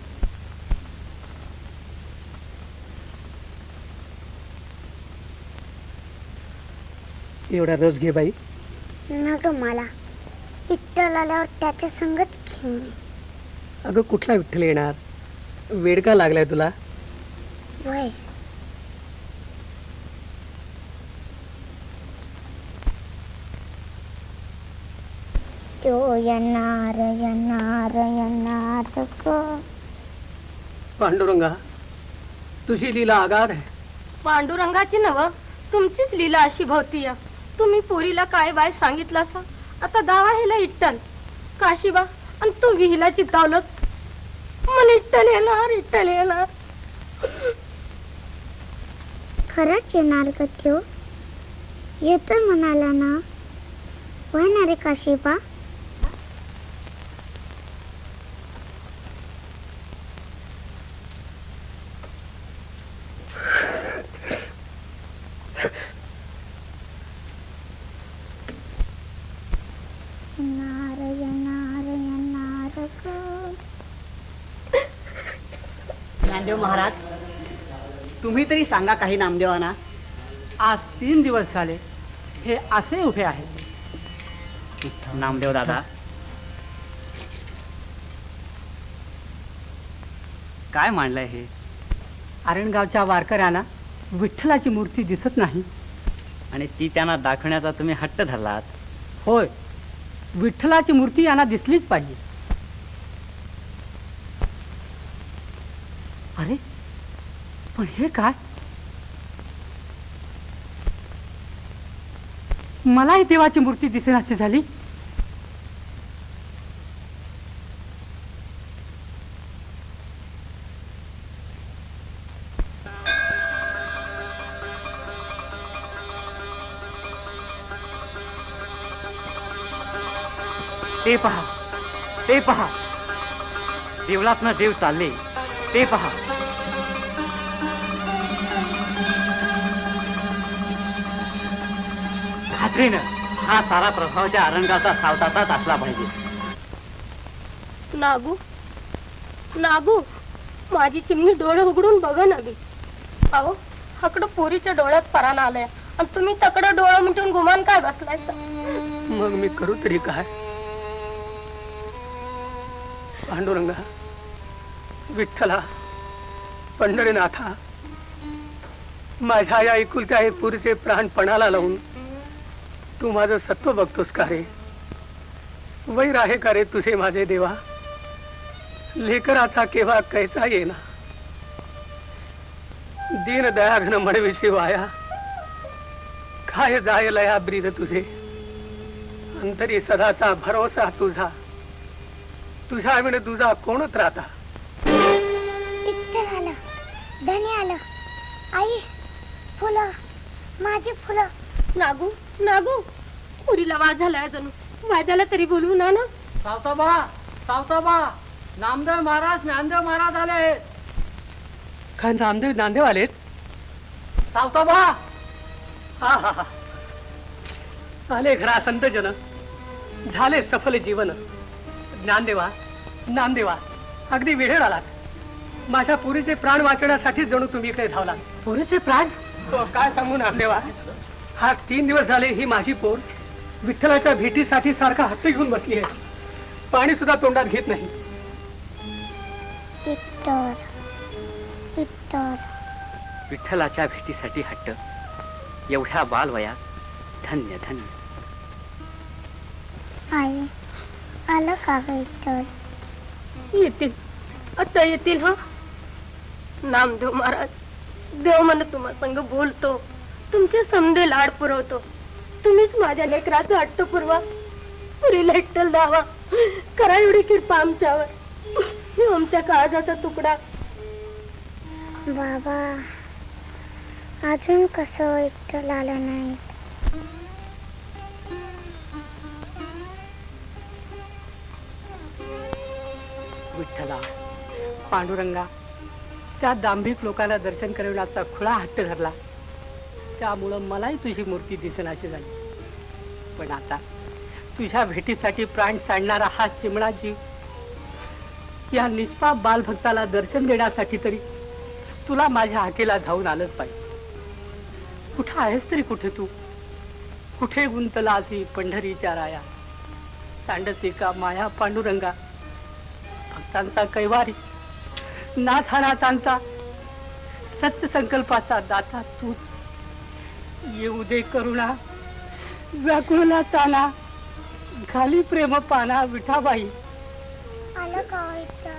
एवढा रस घे बाई. न ग मला विठ्ठल आल्यावर त्याच्या संगच घेईन मी. अगं कुठला विठ्ठल येणार? वेड का लागलाय तुला? वय तो येणार येणार येणार ग. पांडुरंगा, तुझी लीला आगाध आहे. पांडुरंगाची नव तुमचीच लीला अशी भवतीय. तुम्ही पोरीला काय बाय सांगितलं असा आता दावा हेला इट्टल काशीबा आणि तू विहिला चित्तावलंच. मला इट्टल येणार. खरंच येणार ग त्यो? येतो म्हणाला ना. वय ना रे काशीबा. नामदेव महाराज, तुम्ही तरी सांगा काही नामदेवांना. आज 3 दिवस झाले हे असे उभे आहेत. नामदेव दादा, काय मांडलंय हे? आरणगावच्या वारकऱ्यांना विठ्ठलाची मूर्ती दिसत नाही आणि ती त्यांना दाखवण्याचा तुम्ही हट्ट धरलात. होय, विठ्ठलाची मूर्ती यांना दिसलीच पाहिजे. अरे पण हे काय? मलाही देवाची मूर्ती दिसेनाशी झाली. ते पहा देवलात ना देव चालले. ते पहा. खात्रीनं हा सारा प्रभावाच्या आरंगाचा सावताचाच असला पाहिजे. नागू माझी चिमणी डोळे उघडून बघ नवी. अहो हकडं पोरीच्या डोळ्यात परान आलंय आणि तुम्ही तकडं डोळं मिटून गुमान काय बसलाय. मग मी करू तरी काय? पांडुरंगा, विठ्ठला, पंढरीनाथा, माझ्या या एकुलत्या एक पुरीचे प्राण पणाला लावून तू माझं सत्व बघतोस का रे? वैर आहे का रे तुझे माझे देवा? लेकराचा केव्हा कैचा येना. दीन दयाघन म्हणविषयी वाया काय जाय लया ब्रीद तुझे. अंतरी सदाचा भरोसा तुझा, तुझ्या विण तुझा कोणच राहता. विठ्ठल आलं, धनी आलं. आई, फुलं, माझी फुलं. नागू पुरीला वाद झालाय जणू. वाद्याला तरी बोलवू ना. सावताबा, नामदेव महाराज, ज्ञानदेव महाराज आले. काय नामदेव आलेत? सावताबा, हा आले घरा संत जन, झाले सफल जीवन. नामदेवा, अगदी वेळेवर आलात. माझ्या पुरीचे प्राण वाचवण्यासाठी जणू तुम्ही इकडे धावला. पुरीचे प्राण? हो, काय सांगू नामदेवा. आज 3 दिवस झाले ही माझी पोर विठ्ठलाच्या भेटीसाठी सारखा हट्ट घेऊन बसली आहे. पाणी सुद्धा तोंडात घेत नाही. विठ्ठल तर विठ्ठलाच्या भेटीसाठी हट्ट, एवढ्या बालवयात, धन्य धन्य. आई आलं का ग विठ्ठल? येतील, आता येतील. हा नामदेव महाराज, देव मन तुम्हा संग बोलतो, तुमचे समधे लाड पुरवतो. तुम्हीच माझ्या लेकराचा हट्ट पुरवा, पुरीला विठ्ठल द्यावा. करा एवढी कृपा आमच्यावर. हे आमच्या काळजाचा तुकडा. बाबा अजून कसं विठ्ठल आलं नाही? विठ्ठला, पांडुरंगा, त्या दांभिक लोकांना दर्शन करविण्याचा खुळा हट्ट धरला, त्यामुळं मलाही तुझी मूर्ती दिसेनाशी झाली. पण आता तुझ्या भेटीसाठी प्राण सांडणारा हा चिमणा जीव, या निष्पाप बालभक्ताला दर्शन देण्यासाठी तरी तुला माझ्या हाकेला धावून आलंच पाहिजे. कुठं आहेस तरी कुठे तू? कुठे गुंतलास ही पंढरीच्या राया? सांडसी का माया पांडुरंगा, भक्तांचा कैवारी, नाथानाथांचा सत्य संकल्पाचा दाता तूच. येऊ दे करुणा, व्याकुळला ताना, घाली प्रेम पाना विठाबाई. आलं का विठ्ठल?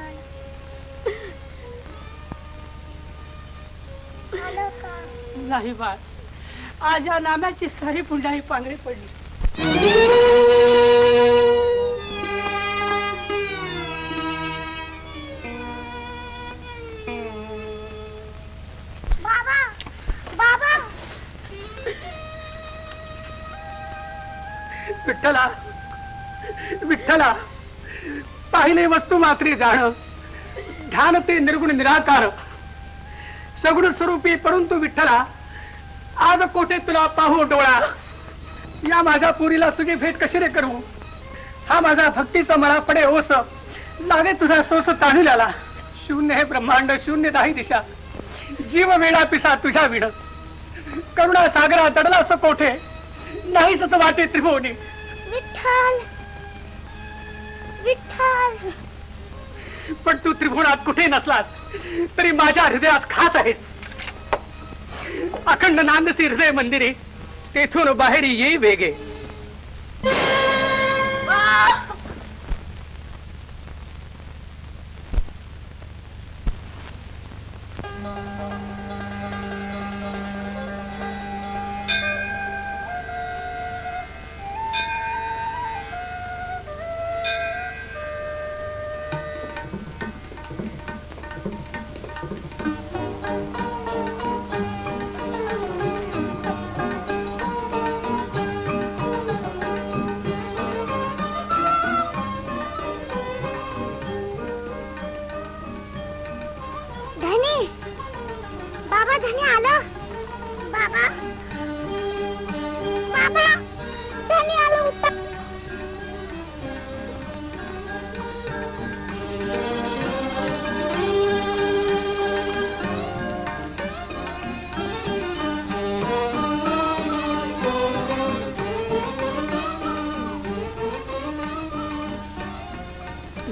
आलं का? नाही बाळ, आज या नाम्याची सारी पुंडाही पांगळी पडली. बाबा बाबा विठ्ठला, विठ्ठला, पाहिले वस्तू मात्री जाण, ध्यान ते निर्गुण निराकार, सगुण स्वरूपी परंतु विठ्ठला, आज कोठे तुला पाहू डोळा. या माझ्या पुरीला तुझी भेट कशी रे करू? हा माझा भक्तीचा मळा पडे ओस, लागे तुझा सोस ताणीला. शून्य हे ब्रह्मांड, शून्य दाही दिशा, जीव वेळा पिसा तुझ्या विड. करुणा सागरा दडला असं कोठे, नाहीच वाटे त्रिभुवनी. विठ्ठल विठ्ठल. पण तू त्रिभुवनात कुठे नसलास तरी माझ्या हृदयात खास आहेस. अखंड नांदसी हृदय मंदिरे, तेथून बाहेर येई वेगे. धनी, बाबा धनी आलं. बाबा बाबा धनी आलं. उठा.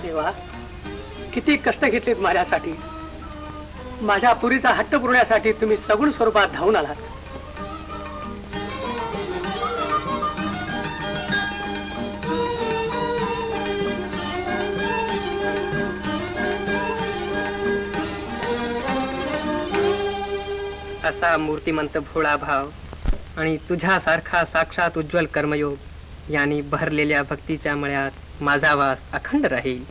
देवा, किती कष्ट घेतलेत माझ्यासाठी. माझ्या पुरीचा हट्ट पुरवण्यासाठी तुम्ही सगुण स्वरूपात धावून आलात. असा मूर्तिमंत भोळा भाव आणि तुझ्यासारखा साक्षात उज्ज्वल कर्मयोग यांनी भरलेल्या भक्तीच्या मळ्यात माझा वास अखंड राहील.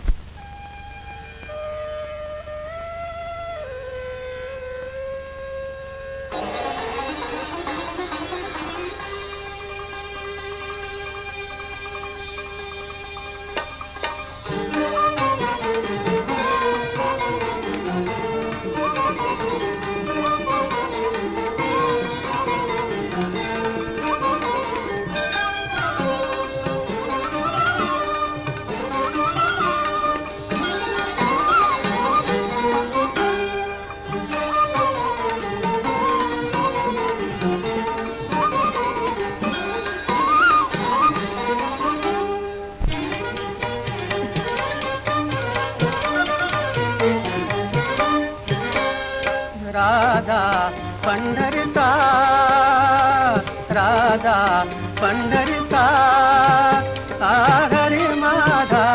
राधा पंढरीचा राधा पंढरीचा हरी माझा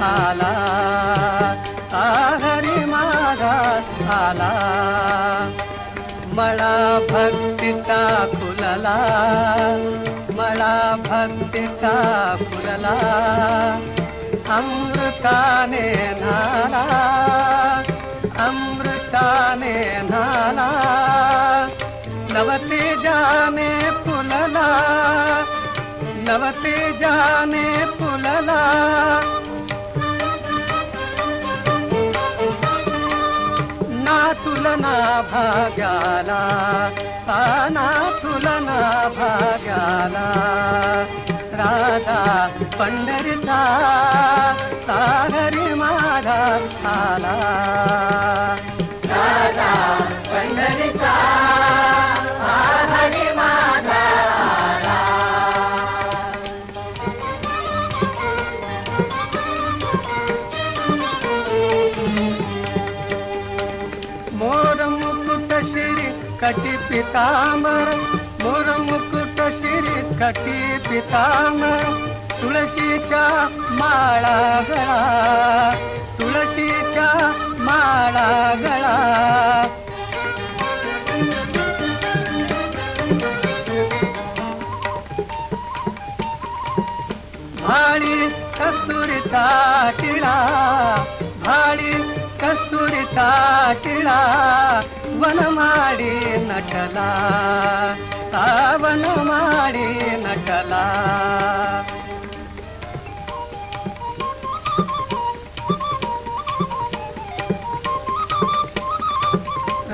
आला हरी माझा आला मला भक्तीचा फुलला मला भक्तीचा फुलला अमृताने नाला अमृताने नाला नवते जाने फुलला नवते जाने फुलला ना तुलना भाग्याला ना तुलना भाग्याला राधा पंढरीचा हरी माझा आला राधा पंढरीचा हरी माझा आला मोर मुकुट शिरी कटी पितांबर मोर मुकुट शिरी कटी पितांबर तुळशीच्या माळा गळा तुळशीच्या माळा गळा भाळी कस्तुरीचा टिळा भाळी कस्तुरीचा टिळा वनमाडी नटला वनमाडी नटला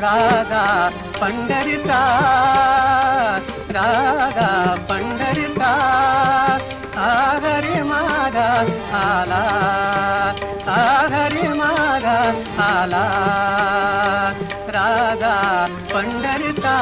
राधा पंढरीचा राधा पंढरीचा हरी माझा आला हरी माझा आला राधा पंढरीचा